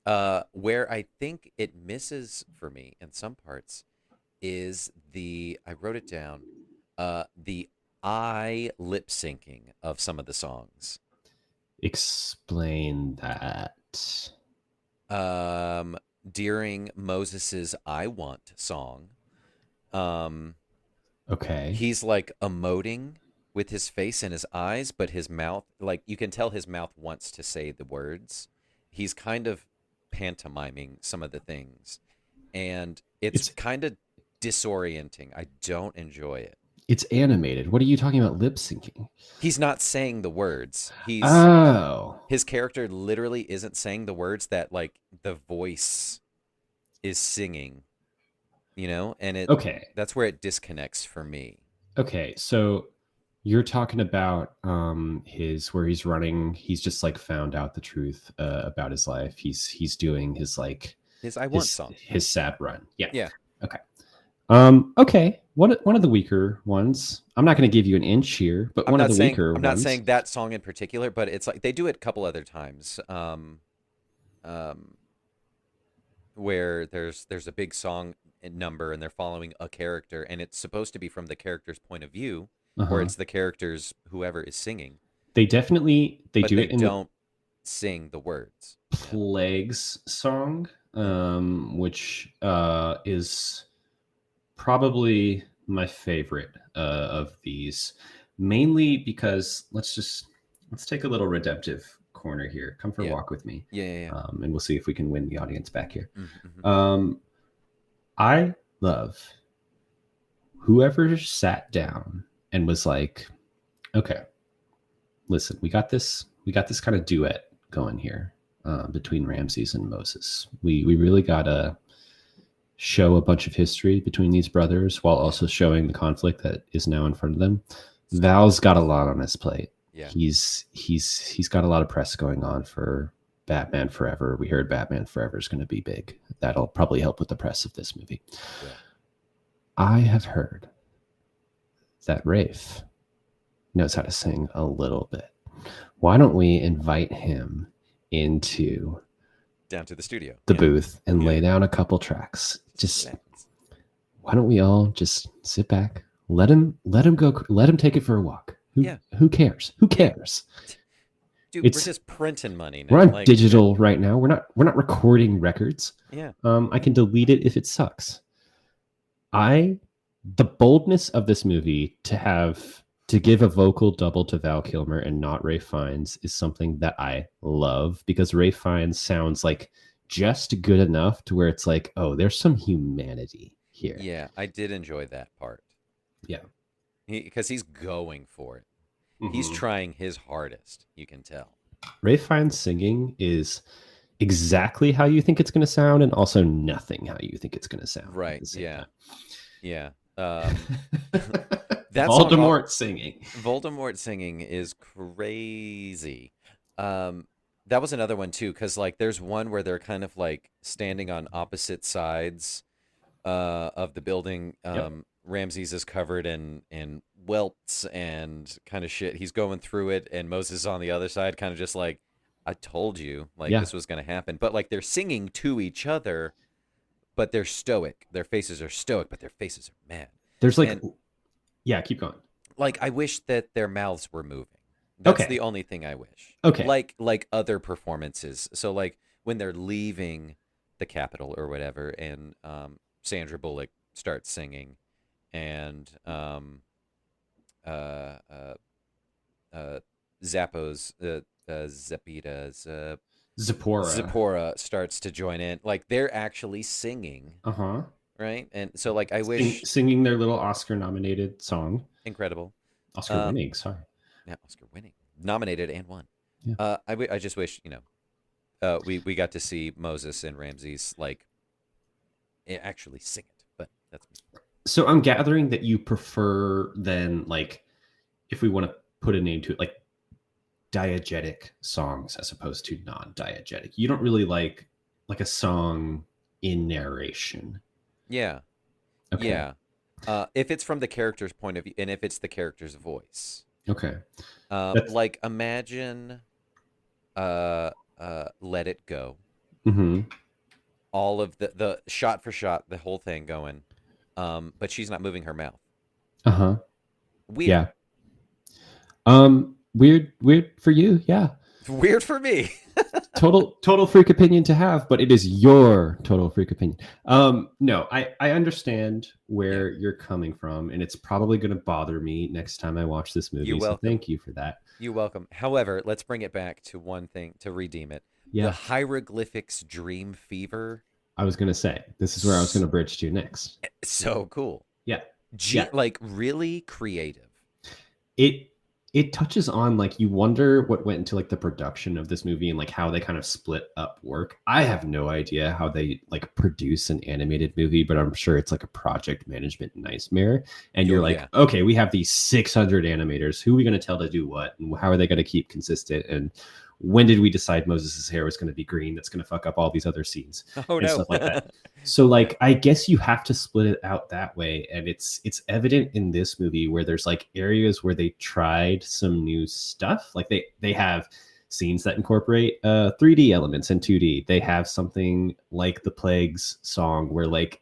Where I think it misses for me in some parts is I wrote it down, the eye lip syncing of some of the songs. Explain that. Um, During Moses's "I Want" song, um, Okay. he's like emoting with his face and his eyes, but his mouth, like you can tell his mouth wants to say the words. He's kind of pantomiming some of the things, and it's It's kind of disorienting. I don't enjoy it. it's animated. What are you talking about lip syncing? He's not saying the words. Oh. His character literally isn't saying the words that like the voice is singing, and Okay. that's where it disconnects for me. Okay. So you're talking about his where he's running, he's just like found out the truth about his life. He's doing his like His "I Want" song. his sad run. Yeah. Yeah. Okay. Okay. One of the weaker ones. I'm not going to give you an inch here, but I'm one of not the saying weaker I'm not ones. saying that song in particular, but it's like they do it a couple other times. Um, where there's a big song number and they're following a character and it's supposed to be from the character's point of view, or Uh-huh. it's the character's whoever is singing, They but do they it in the don't sing the words. Yeah. Plagues song, Mm. which is probably my favorite of these, mainly because let's take a little redemptive corner here. Come for a Yeah. walk with me, Yeah. Yeah. and we'll see if we can win the audience back here. Yeah. Mm-hmm. Um, I love whoever sat down and was like, okay, listen, we got this kind of duet going here between Ramses and Moses. We really gotta show a bunch of history between these brothers while Yeah. also showing the conflict that is now in front of them. Story Val's got a beats. lot on his plate. Yeah. He's got a lot of press going on for Batman Forever. We heard Batman Forever is going to be big. That'll probably help with the press of this movie. Will. I have heard that Rafe knows how to sing a little bit. Why don't we invite him into Down to the studio. the Yeah. booth and Yeah. lay down a couple tracks? Just Yeah. why don't we all just sit back, let him go, let him take it for a walk. Yeah. Who cares? Who cares? Dude, we're just printing money now. We're on Like, digital right now. We're not recording records. yeah. I can delete it if it sucks. The boldness of this movie to give a vocal double to Val Kilmer and not Ralph Fiennes is something that I love, because Ralph Fiennes sounds like just good enough to where it's like, oh, there's some humanity here. Yeah, I did enjoy that part. Yeah. Because he's going for it. He's trying his hardest, you can tell. Ralph Fiennes singing is exactly how you think it's going to sound, and also nothing how you think it's going to sound. Right, yeah. Time. Yeah. That's Voldemort singing. Voldemort singing is crazy. That was another one too, because like there's one where they're kind of like standing on opposite sides of the building. Ramses is covered in welts and kind of shit. He's going through it, and Moses is on the other side, kind of just like, I told you, like this was going to happen. But like they're singing to each other, but they're stoic. Their faces are stoic, but their faces are mad. There's like, keep going. Like I wish that their mouths were moving. That's the only thing I wish. Okay. Like other performances. So like when they're leaving the Capitol or whatever, and Sandra Bullock starts singing, and Zappos Zipporah starts to join in. Like they're actually singing. Right? And so like I wish singing their little Oscar nominated song. Incredible. Oscar winning, sorry. Yeah, Oscar winning. Nominated and won. Yeah. I just wish, we got to see Moses and Ramses like actually sing it, but that's me. So I'm gathering that you prefer then, like, if we want to put a name to it, like diegetic songs as opposed to non-diegetic. You don't really like a song in narration. Yeah. Okay. Yeah. If it's from the character's point of view, and if it's the character's voice. Okay. Like imagine Let It Go. Mm-hmm. All of the shot for shot, the whole thing going. But she's not moving her mouth. Uh-huh. Weird. Yeah. Weird for you, yeah. Weird for me. total freak opinion to have, but it is your total freak opinion. No, I understand where you're coming from, and it's probably going to bother me next time I watch this movie. So thank you for that. You're welcome. However, let's bring it back to one thing to redeem it. Yeah. The hieroglyphics dream fever. I was going to say, this is where I was going to bridge to next. So cool. Yeah. Like really creative. It touches on, like, you wonder what went into like the production of this movie and like how they kind of split up work. I have no idea how they like produce an animated movie, but I'm sure it's like a project management nightmare. And you're like, okay, we have these 600 animators. Who are we going to tell to do what? And how are they going to keep consistent? And when did we decide Moses' hair was going to be green? That's going to fuck up all these other scenes and stuff like that. So like, I guess you have to split it out that way. And it's evident in this movie where there's like areas where they tried some new stuff. Like they have scenes that incorporate 3D elements and 2D. They have something like the Plagues song where like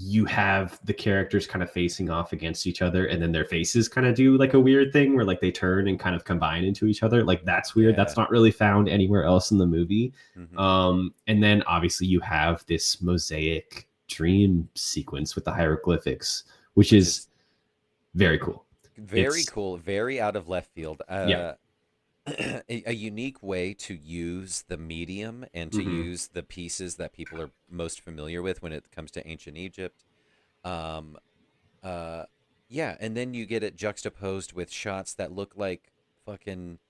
you have the characters kind of facing off against each other, and then their faces kind of do like a weird thing where like they turn and kind of combine into each other. Like that's weird. That's not really found anywhere else in the movie. And then obviously you have this mosaic dream sequence with the hieroglyphics, which is very cool. Very cool. Very out of left field. A unique way to use the medium and to use the pieces that people are most familiar with when it comes to ancient Egypt. And then you get it juxtaposed with shots that look like fucking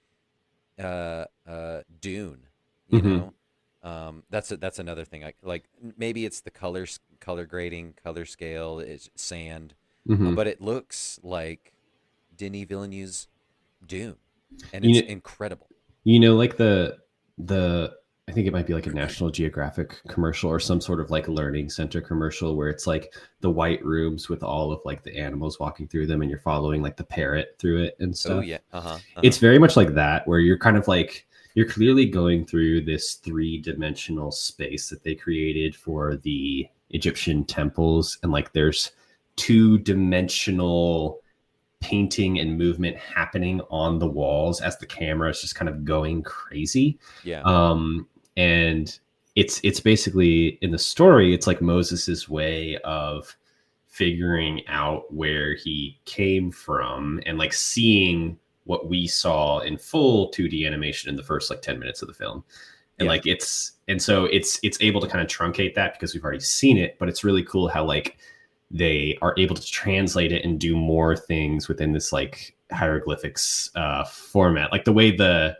Dune, you know. That's another thing. I like, maybe it's the color grading, color scale, is sand, but it looks like Denis Villeneuve's Dune. And it's incredible. You know, like the the I think it might be like a National Geographic commercial or some sort of like learning center commercial where it's like the white rooms with all of like the animals walking through them and you're following like the parrot through it and Oh stuff. yeah. Uh-huh. It's Uh-huh. very much like that where you're kind of like you're clearly going through this three-dimensional space that they created for the Egyptian temples and like there's two-dimensional painting and movement happening on the walls as the camera is just kind of going crazy. Yeah. Um, and it's basically in the story, it's like Moses's way of figuring out where he came from and like seeing what we saw in full 2D animation in the first like 10 minutes of the film. And Yeah. like it's able to kind of truncate that because we've already seen it, but it's really cool how like they are able to translate it and do more things within this like hieroglyphics format, like the way the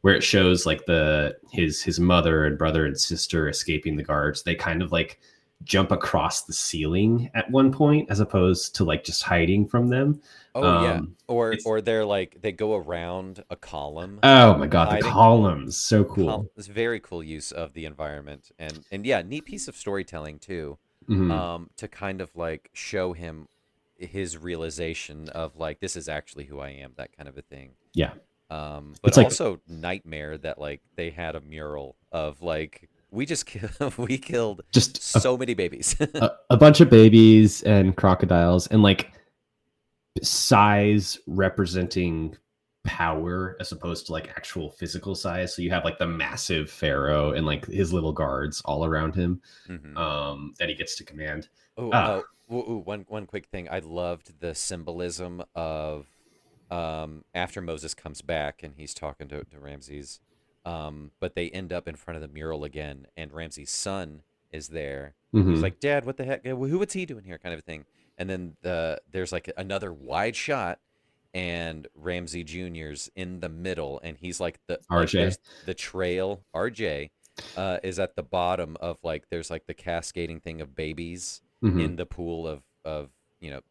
where it shows like the his mother and brother and sister escaping the guards, they kind of like jump across the ceiling at one point as opposed to like just hiding from them. Oh yeah. um it's Or they're like they go around a column oh my god, the hiding. columns so cool. It's very cool use of the environment and yeah, neat piece of storytelling too. Hmm. To kind of like show him his realization of like this is actually who I am, that kind of a thing. Yeah, But it's like also nightmare that like they had a mural of like we just we killed just so many babies. a bunch of babies and crocodiles and like size representing power as opposed to like actual physical size. So you have like the massive pharaoh and like his little guards all around him Hmm. that he gets to command. Oh, Ah, one quick thing. I loved the symbolism of after Moses comes back and he's talking to Ramses, but they end up in front of the mural again, and Ramses' son is there. He's mhm. like, "Dad, what the heck? What's he doing here?" Kind of a thing. And then there's like another wide shot, and Ramsey Jr.'s in the middle, and he's like RJ. there's the trail. RJ is at the bottom of like there's like the cascading thing of babies Mhm. in the pool of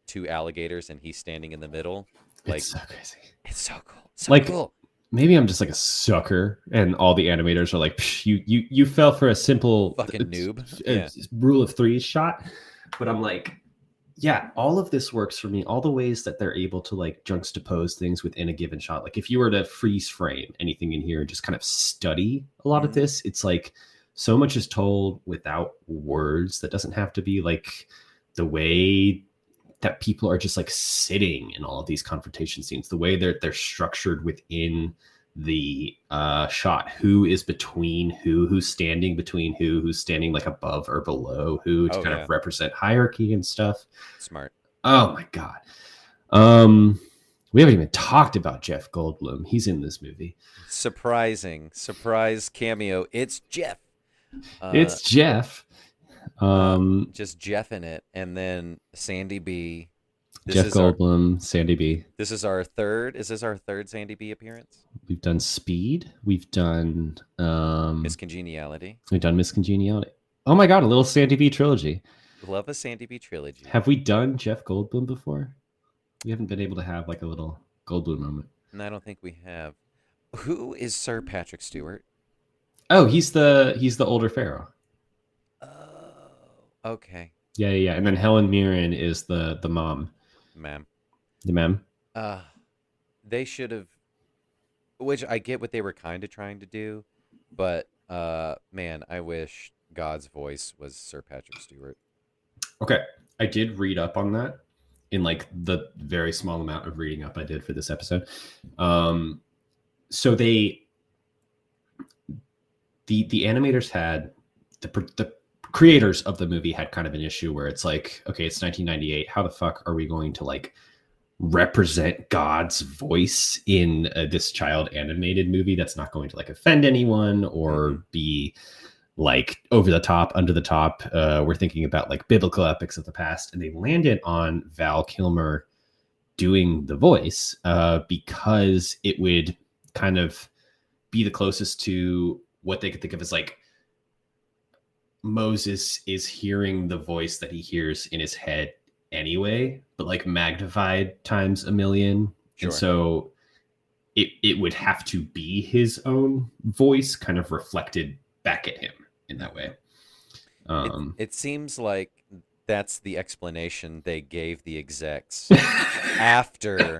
two alligators, and he's standing in the middle. It's Like so crazy. it's so cool, so Like cool. maybe I'm just like a sucker, and all the animators are like, "Psh, you fell for a simple Fucking noob. uh, Yeah. rule of three shot." But I'm like, yeah, all of this works for me. All the ways that they're able to like juxtapose things within a given shot. Like if you were to freeze frame anything in here and just kind of study a lot of Hmm. this, it's like so much is told without words that doesn't have to be like the way that people are just like sitting in all of these confrontation scenes, the way they're structured within the shot, who is between who's standing between who's standing like above or below who to Oh kind yeah, of represent hierarchy and stuff. smart. Oh my god. um we haven't even talked about Jeff Goldblum. He's in this movie. Surprising surprise cameo. It's Jeff. Uh, It's Jeff. uh, um just Jeff in it, and then Sandy B. This Jeff is our Goldblum, Sandy B. this is our third. Is this our third Sandy B appearance? We've done Speed. His congeniality. We've done Miss Congeniality. Oh my god, a little Sandy B trilogy. Love a Sandy B trilogy. Have we done Jeff Goldblum before? We haven't been able to have like a little Goldblum moment. And I don't think we have. Who is Sir Patrick Stewart? Oh, he's the older pharaoh. Oh, okay, Yeah, yeah, yeah. And then Helen Mirren is the mom, ma'am. the mem. Uh, they should have, which I get what they were kind of trying to do, but man, I wish God's voice was Sir Patrick Stewart. Okay, I did read up on that in like the very small amount of reading up I did for this episode. So the animators had the creators of the movie had kind of an issue where it's like, okay, it's 1998. How the fuck are we going to like represent God's voice in this child animated movie that's not going to like offend anyone Hmm. or be like over the top, under the top? We're thinking about like biblical epics of the past, and they landed on Val Kilmer doing the voice because it would kind of be the closest to what they could think of as like Moses is hearing the voice that he hears in his head anyway, but like magnified times a million. And Sure. so it would have to be his own voice kind of reflected back at him in that way. It seems like that's the explanation they gave the execs after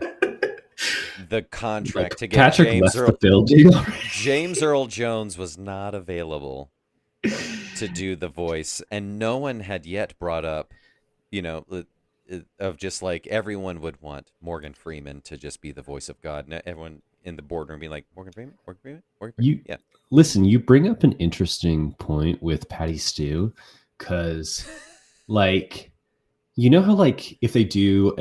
the contract Like to get Patrick left the building already. James Earl Jones was not available to do the voice, and no one had yet brought up, of just like everyone would want Morgan Freeman to just be the voice of God, and everyone in the boardroom being like, Morgan Freeman, Morgan Freeman, Morgan Freeman. You Yeah. listen, you bring up an interesting point with Patty Stew, because like, you know how like if they do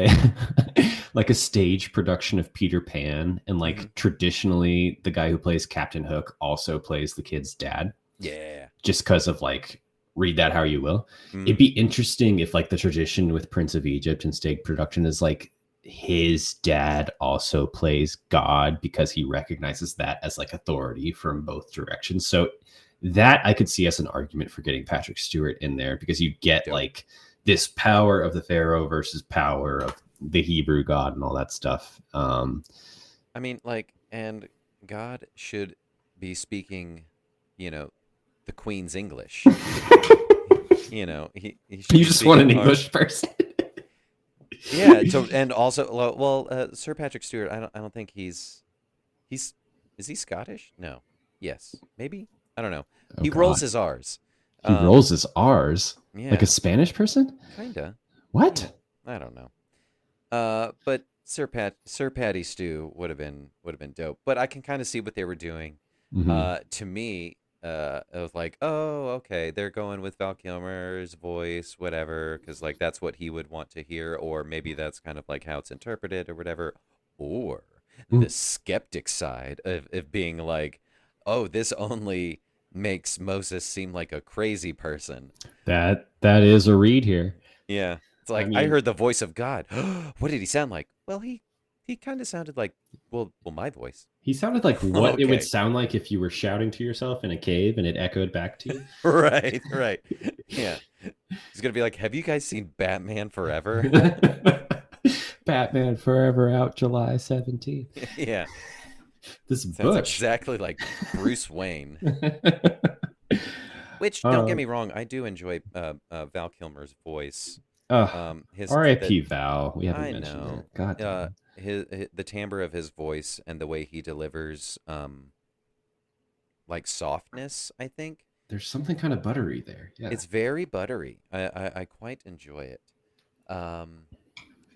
like a stage production of Peter Pan, and like traditionally the guy who plays Captain Hook also plays the kid's dad. Yeah. Just because of like, read that how you will. Mm. It'd be interesting if like the tradition with Prince of Egypt and stage production is like his dad also plays God, because he recognizes that as like authority from both directions. So that I could see as an argument for getting Patrick Stewart in there, because you get like this power of the Pharaoh versus power of the Hebrew God and all that stuff. I mean, like, and God should be speaking, the Queen's English. He should You be just want an speaking English person. Yeah. So, and also, well, Sir Patrick Stewart, I don't think is he Scottish? No. Yes. Maybe. I don't know. Oh, He God. rolls his R's. He rolls his R's Yeah. like a Spanish person. Kinda. What? Yeah, I don't know. But Sir Patty Stew would have been dope. But I can kind of see what they were doing. Mm-hmm. To me, it was like, oh, okay, they're going with Val Kilmer's voice, whatever, because like that's what he would want to hear, or maybe that's kind of like how it's interpreted or whatever. Or the skeptic side of being like, oh, this only makes Moses seem like a crazy person. That is a read here. Yeah. It's like, I heard the voice of God. What did he sound like? Well, he kind of sounded like, well, my voice. He sounded like what Okay. it would sound like if you were shouting to yourself in a cave and it echoed back to you. Right. Yeah. He's going to be like, have you guys seen Batman Forever? Batman Forever out July 17th. Yeah. This Sounds Butch. exactly like Bruce Wayne. Which, don't get me wrong, I do enjoy Val Kilmer's voice. R.I.P. Val. We haven't mentioned know. it. God damn. The timbre of his voice and the way he delivers, like softness, I think. There's something kind of buttery there. Yeah. It's very buttery. I quite enjoy it.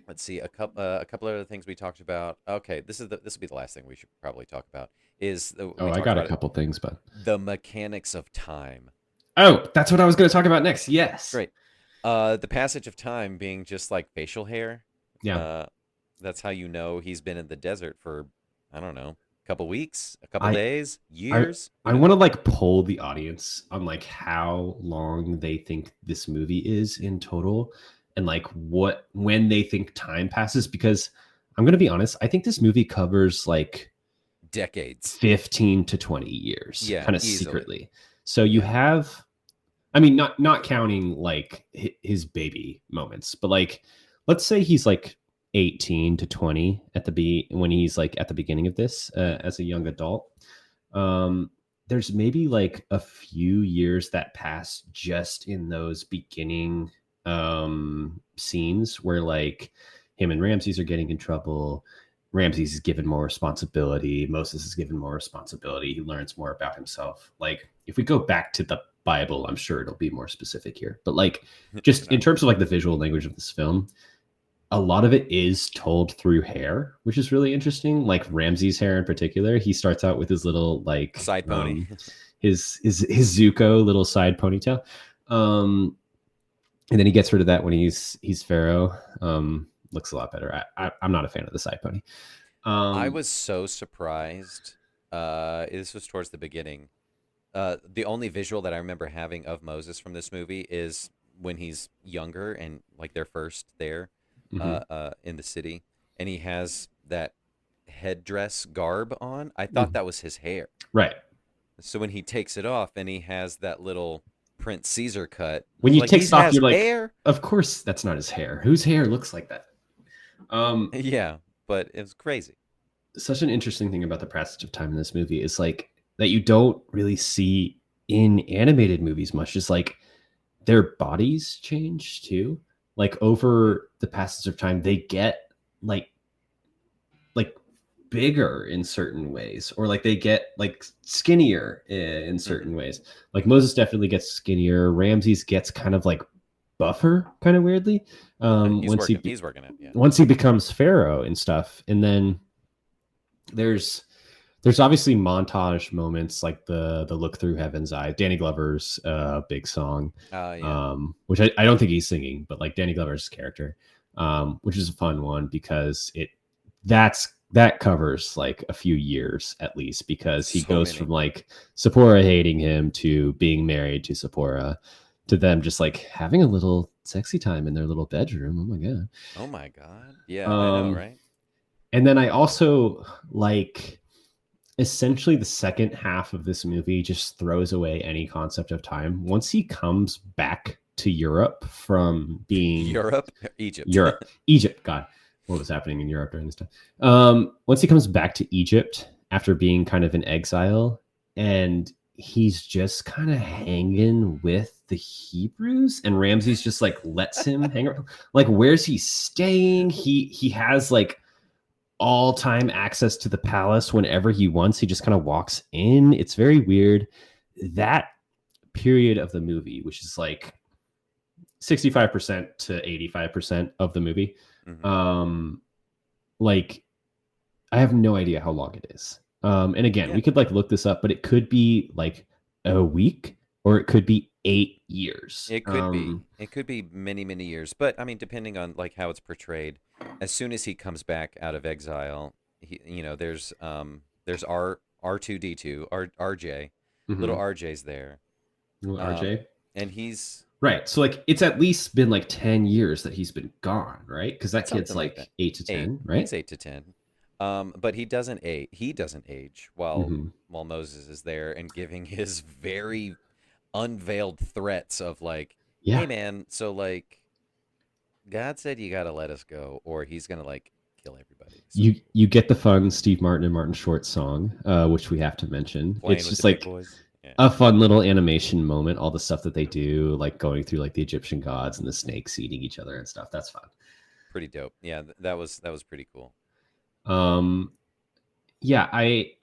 Let's see, a couple other things we talked about. Okay, this will be the last thing we should probably talk about. I got a couple things, but the mechanics of time. Oh, that's what I was going to talk about next. Yes. Great. The passage of time being just like facial hair. Yeah. That's how you know he's been in the desert for, I don't know, a couple weeks, a couple days, years. I want to like poll the audience on like how long they think this movie is in total, and like when they think time passes, because I'm going to be honest, I think this movie covers like decades, 15 to 20 years, kind of easily. secretly. So you have, I mean, not counting like his baby moments, but like, let's say he's like 18 to 20 when he's like at the beginning of this as a young adult. There's maybe like a few years that pass just in those beginning scenes where like him and Ramses are getting in trouble. Ramses is given more responsibility. Moses is given more responsibility. He learns more about himself. Like if we go back to the Bible, I'm sure it'll be more specific here. But like just in terms of like the visual language of this film, a lot of it is told through hair, which is really interesting. Like Ramses' hair in particular, he starts out with his little like side pony, his Zuko little side ponytail, and then he gets rid of that when he's Pharaoh. Looks a lot better. I'm not a fan of the side pony. I was so surprised. This was towards the beginning. The only visual that I remember having of Moses from this movie is when he's younger and like they're first there in the city, and he has that headdress garb on. I thought that was his hair. Right. So when he takes it off and he has that little Prince Caesar cut, when you take it off, you're like, hair? Of course that's not his hair. Whose hair looks like that? Yeah, but it was crazy. such an interesting thing about the passage of time in this movie is like that you don't really see in animated movies much. Just like their bodies change too. Like Hmm. over the passage of time, they get like like bigger in certain ways, or like they get like skinnier in Hmm. certain ways. Like Moses definitely gets skinnier. Ramses gets kind of like buffer, kind of weirdly. He's Once working. He's working it. Yeah. once he becomes pharaoh and stuff, and then there's there's obviously montage moments like the look through heaven's eye, Danny Glover's big song, Yeah. which I don't think he's singing, but like Danny Glover's character, which is a fun one because that covers like a few years at least, because he So goes from many. like Sephora hating him to being married to Sephora to them just like having a little sexy time in their little bedroom. Oh my god. Oh my God. Yeah, I know, um right? and then I also like essentially the second half of this movie just throws away any concept of time. Once he comes back to Europe from being Europe, Egypt. Egypt, God, what was happening in Europe during this time? Once he comes back to Egypt after being kind of in exile, and he's just kind of hanging with the Hebrews, and Ramses just like lets him hang around. Like, where's he staying? He has like all time access to the palace whenever he wants. He just kind of walks in. It's very weird. That period of the movie, which is like 65% to 85% of the movie, Hmm. um, like I have no idea how long it is. And again, Yeah, we could like look this up, but it could be like a week or it could be 8 years. it could be. It could be many, many years. But I mean, depending on like how it's portrayed, as soon as he comes back out of exile, there's R2D2, RJ, little Mm-hmm. RJ's there. Um, RJ. and he's Right. So like it's at least been like 10 years that he's been gone, right? Because that kid's something like that. like 8 to 10, He's right? 8 to 10. But he doesn't age Mm-hmm. while Moses is there and giving his very unveiled threats of like, hey Yeah. man, so like God said you gotta let us go, or he's gonna like kill everybody. So You get the fun Steve Martin and Martin Short song, which we have to mention. playing It's with the just big like boys. Yeah, a fun little animation moment, all the stuff that they do, like going through like the Egyptian gods and the snakes eating each other and stuff. That's fun. pretty dope. Yeah, that was pretty cool. Um, yeah, I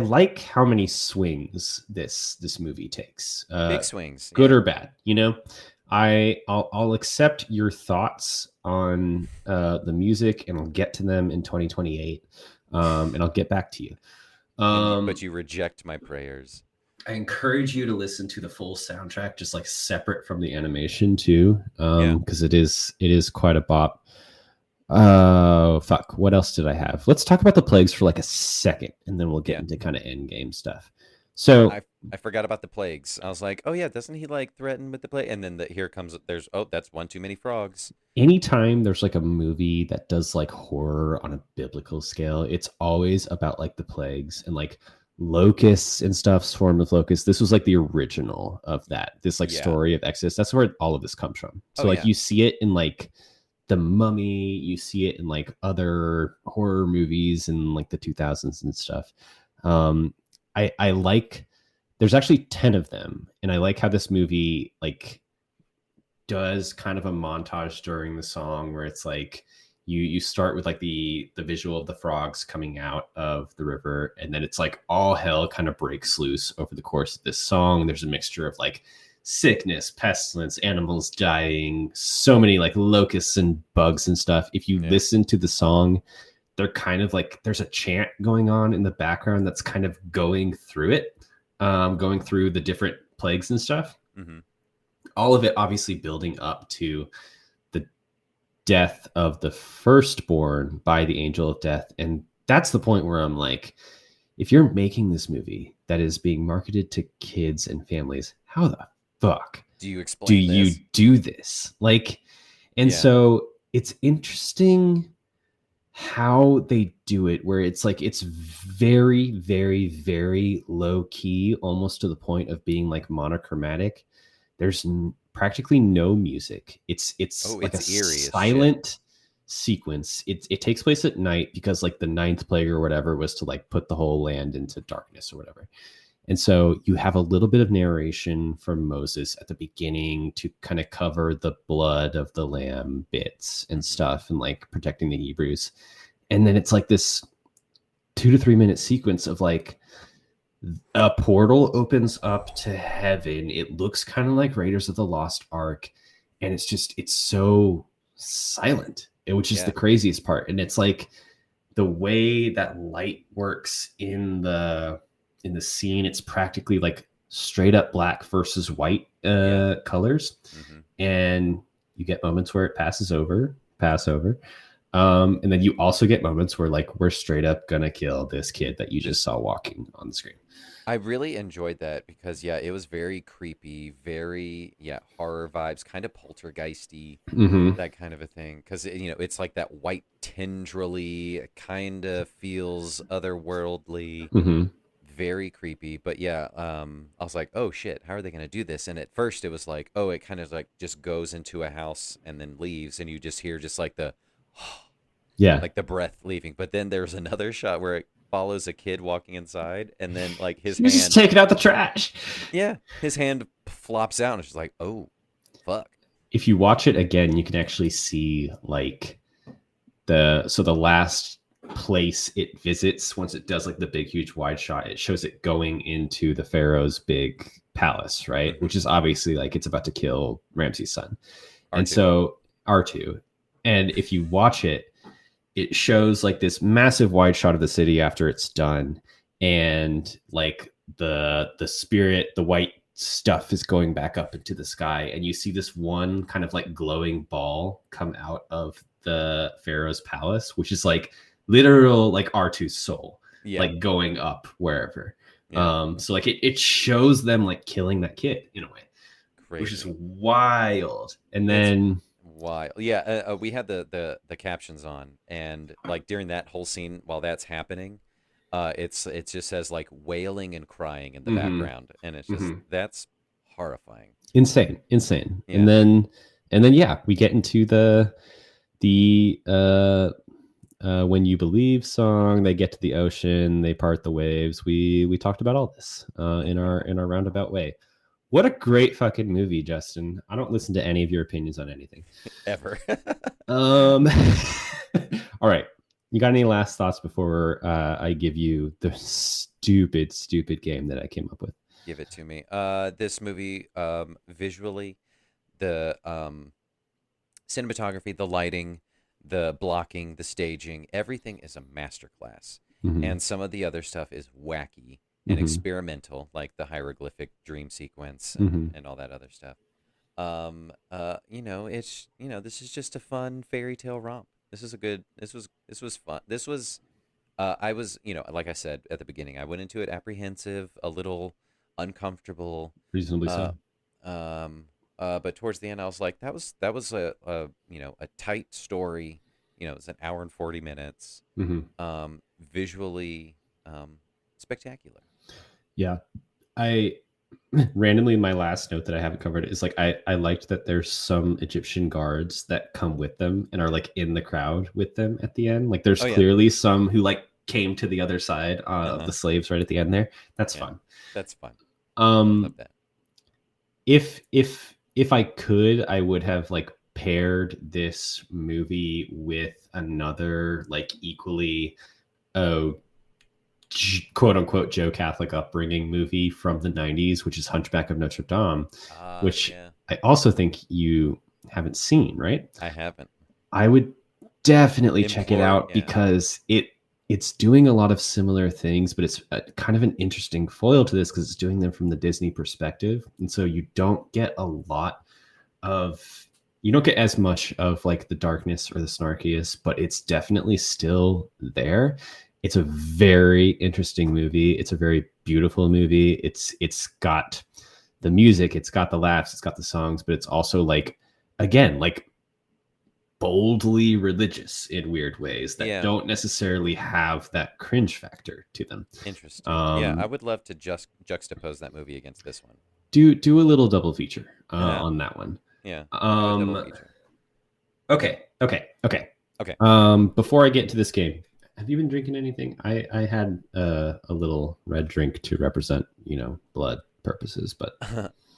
like how many swings this movie takes, Big swings. good Yeah, or bad. I'll accept your thoughts on the music, and I'll get to them in 2028, and I'll get back to you. but Um, you reject my prayers. I encourage you to listen to the full soundtrack, just like separate from the animation too, Yeah, because it is quite a bop. Oh fuck! What else did I have? Let's talk about the plagues for like a second, and then we'll get yeah. into kind of end game stuff. So I I forgot about the plagues. I was like, oh yeah, doesn't he like threaten with the plague? And then here comes that's one too many frogs. anytime there's like a movie that does like horror on a biblical scale, it's always about like the plagues and like locusts and stuff swarm with locusts. This was like the original of that. This like Yeah. story of Exodus. That's where all of this comes from. Oh So like yeah. you see it in like the Mummy, you see it in like other horror movies in like the 2000s and stuff. Um, I like. There's actually 10 of them, and I like how this movie like does kind of a montage during the song where it's like you start with like the visual of the frogs coming out of the river, and then it's like all hell kind of breaks loose over the course of this song. There's a mixture of like sickness, pestilence, animals dying, so many like locusts and bugs and stuff. If you Yeah. listen to the song, they're kind of like there's a chant going on in the background that's kind of going through it, going through the different plagues and stuff, Hmm. all of it obviously building up to the death of the firstborn by the angel of death. And that's the point where I'm like, if you're making this movie that is being marketed to kids and families, how the fuck Do you do explain you this? do this? Like, and Yeah. so it's interesting how they do it, where it's like it's very, very, very low key, almost to the point of being like monochromatic. There's practically no music. It's Oh, like a it's eerie as shit. silent sequence. It takes place at night because like the ninth plague or whatever was to like put the whole land into darkness or whatever. And so you have a little bit of narration from Moses at the beginning to kind of cover the blood of the lamb bits and stuff and like protecting the Hebrews. And then it's like this 2 to 3 minute sequence of like a portal opens up to heaven. It looks kind of like Raiders of the Lost Ark. And it's so silent, which is the craziest part. And it's like the way that light works in the scene, it's practically like straight up black versus white colors. And you get moments where it pass over. And then you also get moments where like we're straight up gonna kill this kid that you just saw walking on the screen. I really enjoyed that because it was very creepy, very horror vibes, kind of poltergeisty, that kind of a thing. Because it's like that white tendrily, kind of feels otherworldly, very creepy. But I was like, oh shit, how are they gonna do this? And at first it was like, oh, it kind of like just goes into a house and then leaves, and you just hear just like the like the breath leaving. But then there's another shot where it follows a kid walking inside, and then like his hand just taking out the trash. His hand flops out, and it's just like, oh fuck. If you watch it again, you can actually see like the last place it visits, once it does like the big huge wide shot, it shows it going into the Pharaoh's big palace, right? Which is obviously like it's about to kill Ramses' son. R2. And so R2. And if you watch it, it shows like this massive wide shot of the city after it's done, and like the spirit, the white stuff is going back up into the sky, and you see this one kind of like glowing ball come out of the Pharaoh's palace, which is like literal like R2's soul, like going up wherever. So like it shows them like killing that kid in a way. Crazy. Which is wild. And then wild. We had the captions on, and like during that whole scene while that's happening, it just says like wailing and crying in the background, and it's just that's horrifying. Insane. And then we get into the When You Believe song. They get to the ocean, they part the waves. We talked about all this in our roundabout way. What a great fucking movie, Justin. I don't listen to any of your opinions on anything. Ever. All right. You got any last thoughts before I give you the stupid game that I came up with? Give it to me. This movie, visually, the cinematography, the lighting, the blocking, the staging, everything is a masterclass. And some of the other stuff is wacky and experimental, like the hieroglyphic dream sequence and all that other stuff. This is just a fun fairy tale romp. This was fun. This was, I was, like I said at the beginning, I went into it apprehensive, a little uncomfortable. Reasonably so. But towards the end, I was like, that was a tight story. It was an hour and 40 minutes. Visually, spectacular. Yeah. I randomly, my last note that I haven't covered is like I liked that there's some Egyptian guards that come with them and are like in the crowd with them at the end. Like there's clearly some who like came to the other side of the slaves right at the end there. That's fun. That's fun. Love that. If I could, I would have like paired this movie with another like equally quote unquote Joe Catholic upbringing movie from the 90s, which is Hunchback of Notre Dame, which I also think you haven't seen, right? I haven't. I would definitely check it out because it's doing a lot of similar things, but it's kind of an interesting foil to this because it's doing them from the Disney perspective. And so you don't get as much of like the darkness or the snarkiness, but it's definitely still there. It's a very interesting movie. It's a very beautiful movie. It's got the music, it's got the laughs, it's got the songs, but it's also like, again, like boldly religious in weird ways that don't necessarily have that cringe factor to them. Interesting. I would love to just juxtapose that movie against this one. Do a little double feature on that one. Yeah. Okay. Okay. Before I get into this game, have you been drinking anything? I had a little red drink to represent, blood purposes, but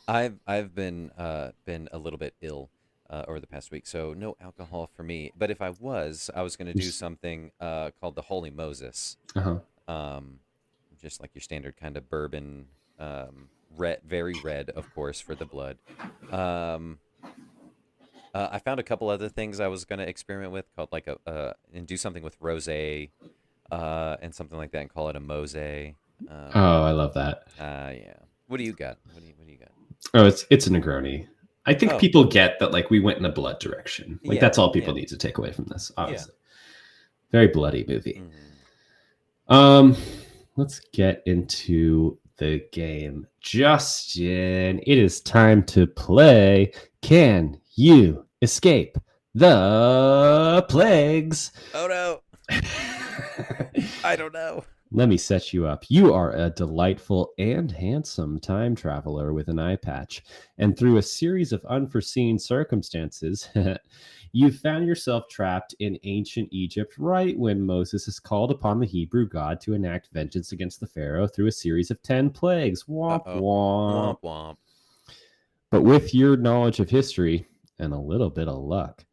I've been a little bit ill over the past week, so no alcohol for me. But if I was going to do something called the Holy Moses, uh-huh. um, just like your standard kind of bourbon, red, very red, of course, for the blood. Um, I found a couple other things I was going to experiment with, called like and do something with rosé, and something like that, and call it a mose. Oh, I love that. Yeah. What do you got? What do you got? Oh, it's a Negroni. I think Oh, people get that like we went in a blood direction. Like yeah, that's all people yeah, need to take away from this, yeah. obviously. Very bloody movie. Mm. Um, let's get into the game. Justin, it is time to play. Can you escape the plagues? Oh no, I don't know. Let me set you up. You are a delightful and handsome time traveler with an eye patch, and through a series of unforeseen circumstances, you found yourself trapped in ancient Egypt right when Moses is called upon the Hebrew God to enact vengeance against the Pharaoh through a series of 10 plagues. Womp Uh-oh. womp. Womp womp. But with your knowledge of history and a little bit of luck,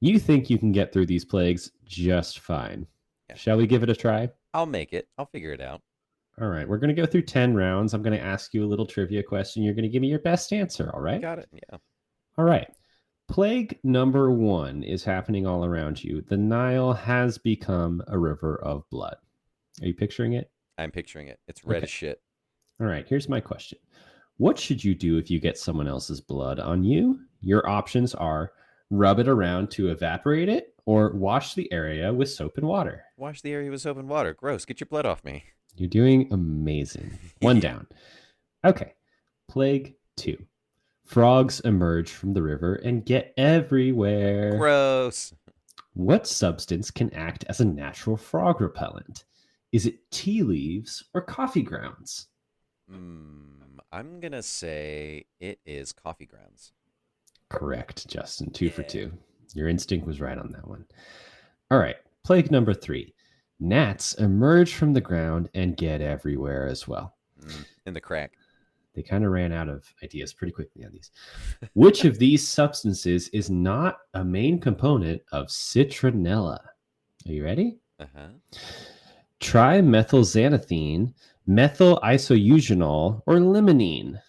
you think you can get through these plagues just fine. Yeah. Shall we give it a try? I'll make it. I'll figure it out. All right, we're going to go through 10 rounds. I'm going to ask you a little trivia question. You're going to give me your best answer, all right? Got it. Yeah. All right. Plague number 1 is happening all around you. The Nile has become a river of blood. Are you picturing it? I'm picturing it. It's red Okay. as shit. All right, here's my question. What should you do if you get someone else's blood on you? Your options are rub it around to evaporate it or wash the area with soap and water. Wash the area with soap and water. Gross. Get your blood off me. You're doing amazing. One down. Okay. Plague 2. Frogs emerge from the river and get everywhere. Gross. What substance can act as a natural frog repellent? Is it tea leaves or coffee grounds? I'm gonna say it is coffee grounds. Correct, Justin. 2 for Yeah. 2. Your instinct was right on that one. All right. Plague number 3. Gnats emerge from the ground and get everywhere as well. In the crack. They kind of ran out of ideas pretty quickly on these. Which of these substances is not a main component of citronella? Are you ready? Uh-huh. Trimethylxanthine, methyl isoeugenol, or limonene?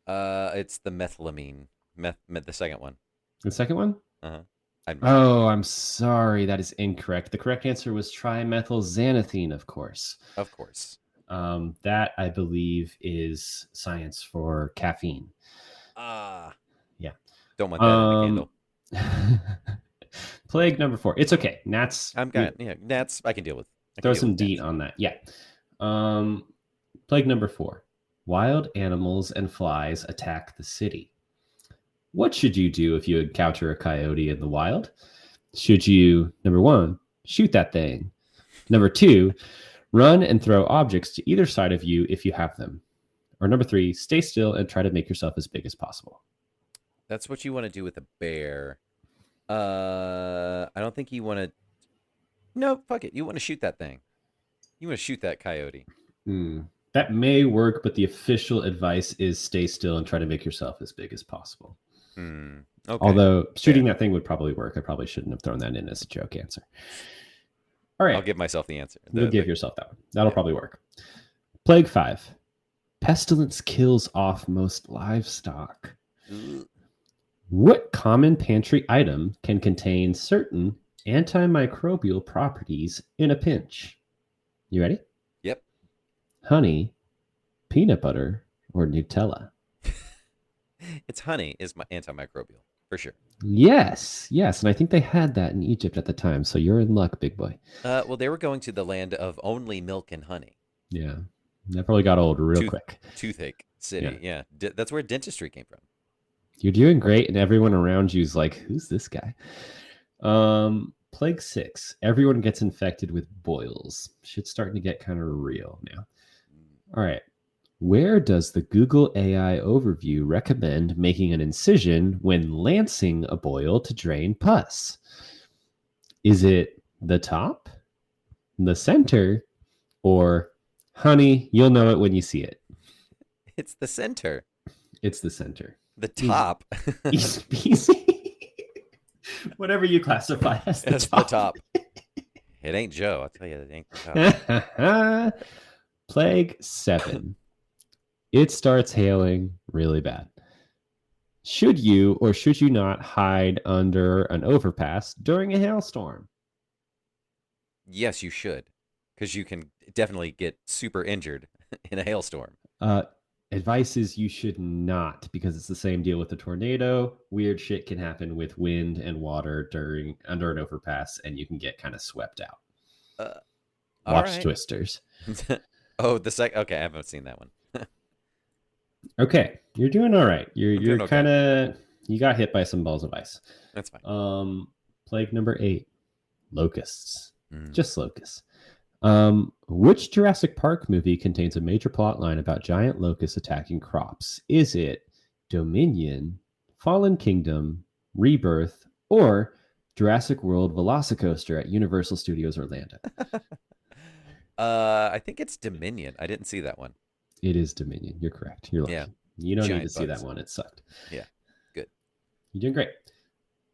It's the methylamine. The second one. The second one? Uh-huh. Oh, I'm sorry. That is incorrect. The correct answer was trimethylxanthine, of course. Of course. That, I believe, is science for caffeine. Yeah. Don't want that in the candle. Plague number 4. It's okay. Gnats. Gnats I can deal with. Throw some DEET on that. Yeah. Plague number 4. Wild animals and flies attack the city. What should you do if you encounter a coyote in the wild? Should you, number 1, shoot that thing? Number 2, run and throw objects to either side of you if you have them? Or number 3, stay still and try to make yourself as big as possible? That's what you want to do with a bear. I don't think you want to. No, fuck it. You want to shoot that thing. You want to shoot that coyote. That may work, but the official advice is stay still and try to make yourself as big as possible. Okay. Although shooting that thing would probably work. I probably shouldn't have thrown that in as a joke answer. All right. I'll give myself the answer. You'll give yourself that one. That'll probably work. Plague 5. Pestilence kills off most livestock. What common pantry item can contain certain antimicrobial properties in a pinch? You ready? Yep. Honey, peanut butter, or Nutella? It's honey is my antimicrobial, for sure. Yes. And I think they had that in Egypt at the time, so you're in luck, big boy. Well, they were going to the land of only milk and honey. Yeah. That probably got old real quick. Toothache City, yeah. That's where dentistry came from. You're doing great, and everyone around you is like, who's this guy? Plague 6. Everyone gets infected with boils. Shit's starting to get kind of real now. All right. Where does the Google AI overview recommend making an incision when lancing a boil to drain pus? Is it the top, the center, or honey, you'll know it when you see it? It's the center, It's the center. the Easy. top. Easy peasy. Whatever you classify as the It's the top. top. It ain't Joe. I'll tell you, it ain't the top. Plague 7. It starts hailing really bad. Should you or should you not hide under an overpass during a hailstorm? Yes, you should, because you can definitely get super injured in a hailstorm. Uh, Advice is you should not, because it's the same deal with the tornado. Weird shit can happen with wind and water during under an overpass, and you can get kind of swept out. Uh, all Watch right. Twisters. Oh, the second. Okay, I haven't seen that one. Okay, you're doing all right. I'm You're doing okay. kind of you got hit by some balls of ice. That's fine. Plague number 8, locusts. Mm. Just locusts. Which Jurassic Park movie contains a major plot line about giant locusts attacking crops? Is it Dominion, Fallen Kingdom, Rebirth, or Jurassic World Velocicoaster at Universal Studios Orlando? I think it's Dominion. I didn't see that one. It is Dominion. You're correct. You're lucky. Yeah. You don't need Giant to see bugs. that one. It sucked. Yeah. Good. You're doing great.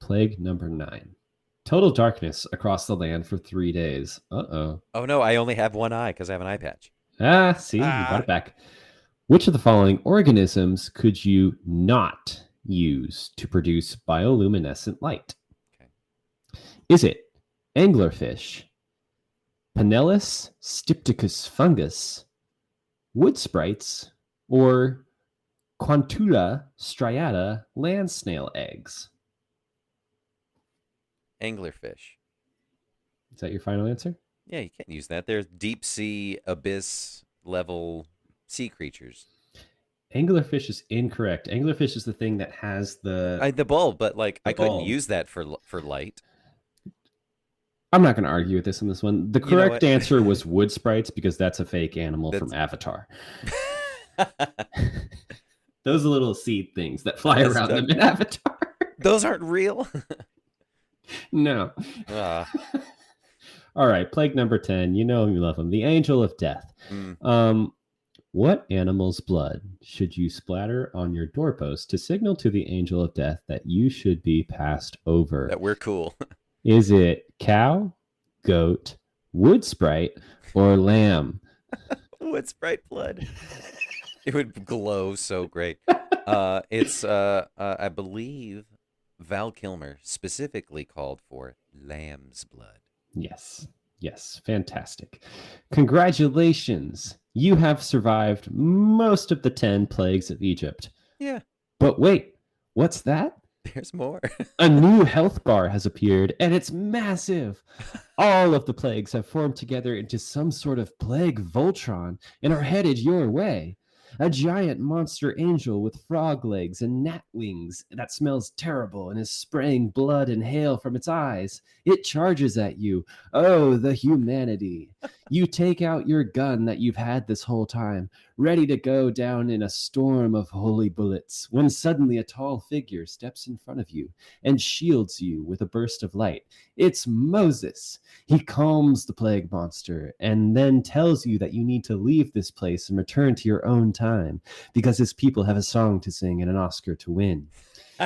Plague number 9. Total darkness across the land for 3 days. Uh-oh. Oh no, I only have one eye because I have an eye patch. See, you got it back. Which of the following organisms could you not use to produce bioluminescent light? Okay. Is it anglerfish, Pinellus stypticus fungus, wood sprites, or Quantula striata land snail eggs? Anglerfish. Is that your final answer? Yeah, you can't use that. They're deep sea, abyss level sea creatures. Anglerfish is incorrect. Anglerfish is the thing that has the bulb, but like I couldn't bulb. use that for light. I'm not going to argue with this on this one. The You know correct what? answer was wood sprites because that's a fake animal from Avatar. Those little seed things that fly That's around dumb. them in Avatar. Those aren't real. No. Ah, All right, plague number 10. You know you love them. The angel of death. mm. What animal's blood should you splatter on your doorpost to signal to the angel of death that you should be passed over? That we're cool. Is it cow, goat, wood sprite, or lamb? Wood sprite blood. It would glow so great. It's I believe Val Kilmer specifically called for lamb's blood. Yes, fantastic. Congratulations. You have survived most of the 10 plagues of Egypt. Yeah, But wait, what's that? there's more. A new health bar has appeared, and it's massive. All of the plagues have formed together into some sort of plague Voltron and are headed your way. A giant monster angel with frog legs and gnat wings that smells terrible and is spraying blood and hail from its eyes. It charges at you. Oh, the humanity. You take out your gun that you've had this whole time, ready to go down in a storm of holy bullets, when suddenly a tall figure steps in front of you and shields you with a burst of light. It's Moses. He calms the plague monster and then tells you that you need to leave this place and return to your own time because his people have a song to sing and an Oscar to win.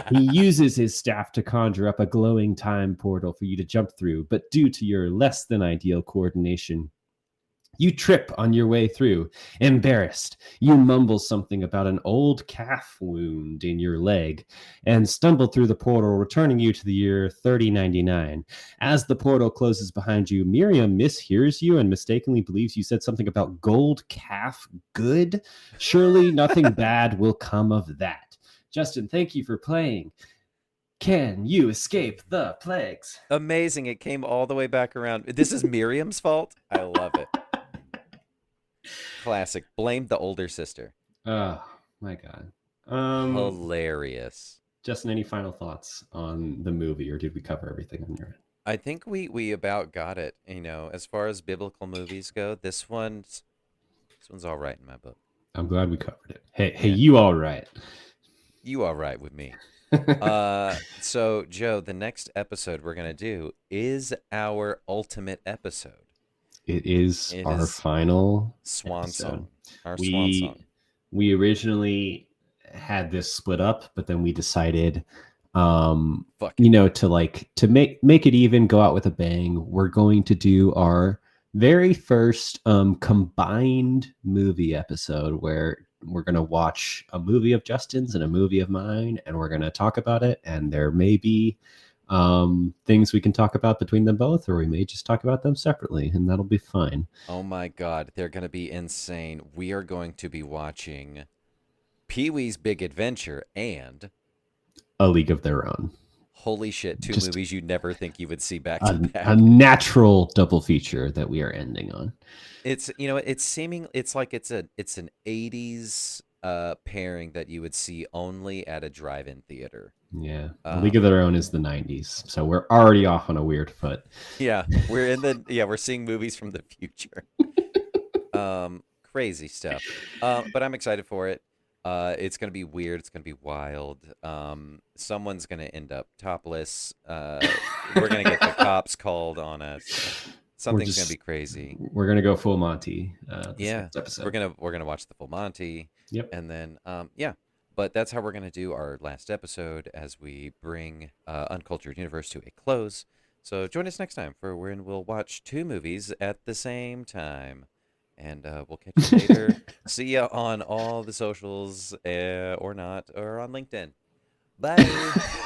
He uses his staff to conjure up a glowing time portal for you to jump through, but due to your less than ideal coordination, you trip on your way through. Embarrassed, you mumble something about an old calf wound in your leg and stumble through the portal, returning you to the year 3099. As the portal closes behind you, Miriam mishears you and mistakenly believes you said something about gold calf good. Surely nothing bad will come of that. Justin, thank you for playing. Can you escape the plagues? Amazing. It came all the way back around. This is Miriam's fault. I love it. Classic. Blame the older sister. Oh, my God. Hilarious. Justin, any final thoughts on the movie, or did we cover everything on your end? I think we about got it. You know, as far as biblical movies go, this one's all right in my book. I'm glad we covered it. Hey, you all right? You all right with me? So Joe, the next episode we're gonna do is our ultimate episode. It is It our is final swan episode. song, our swan song. We originally had this split up, but then we decided, um, Fuck it. to make it even, go out with a bang. We're going to do our very first combined movie episode where we're going to watch a movie of Justin's and a movie of mine, and we're going to talk about it. And there may be things we can talk about between them both, or we may just talk about them separately, and that'll be fine. Oh my God, they're gonna be insane. We are going to be watching Pee-wee's Big Adventure and A League of Their Own. holy shit, two Just movies you never think you would see back to a back. natural double feature that we are ending on. It's it's like it's an 80s pairing that you would see only at a drive-in theater. Yeah. A League of Um Their Own is the 90s. So we're already off on a weird foot. yeah, we're seeing movies from the future. Crazy stuff. But I'm excited for it. It's gonna be weird. It's gonna be wild. Someone's gonna end up topless. We're gonna get the cops called on us. We're Something's gonna be just crazy. we're gonna go full Monty this Yeah, next episode. we're gonna watch the full Monty, Yep. and then yeah. But that's how we're gonna do our last episode as we bring Uncultured Universe to a close. So join us next time for when we'll watch two movies at the same time. And we'll catch you later. See ya on all the socials, or not, or on LinkedIn. Bye.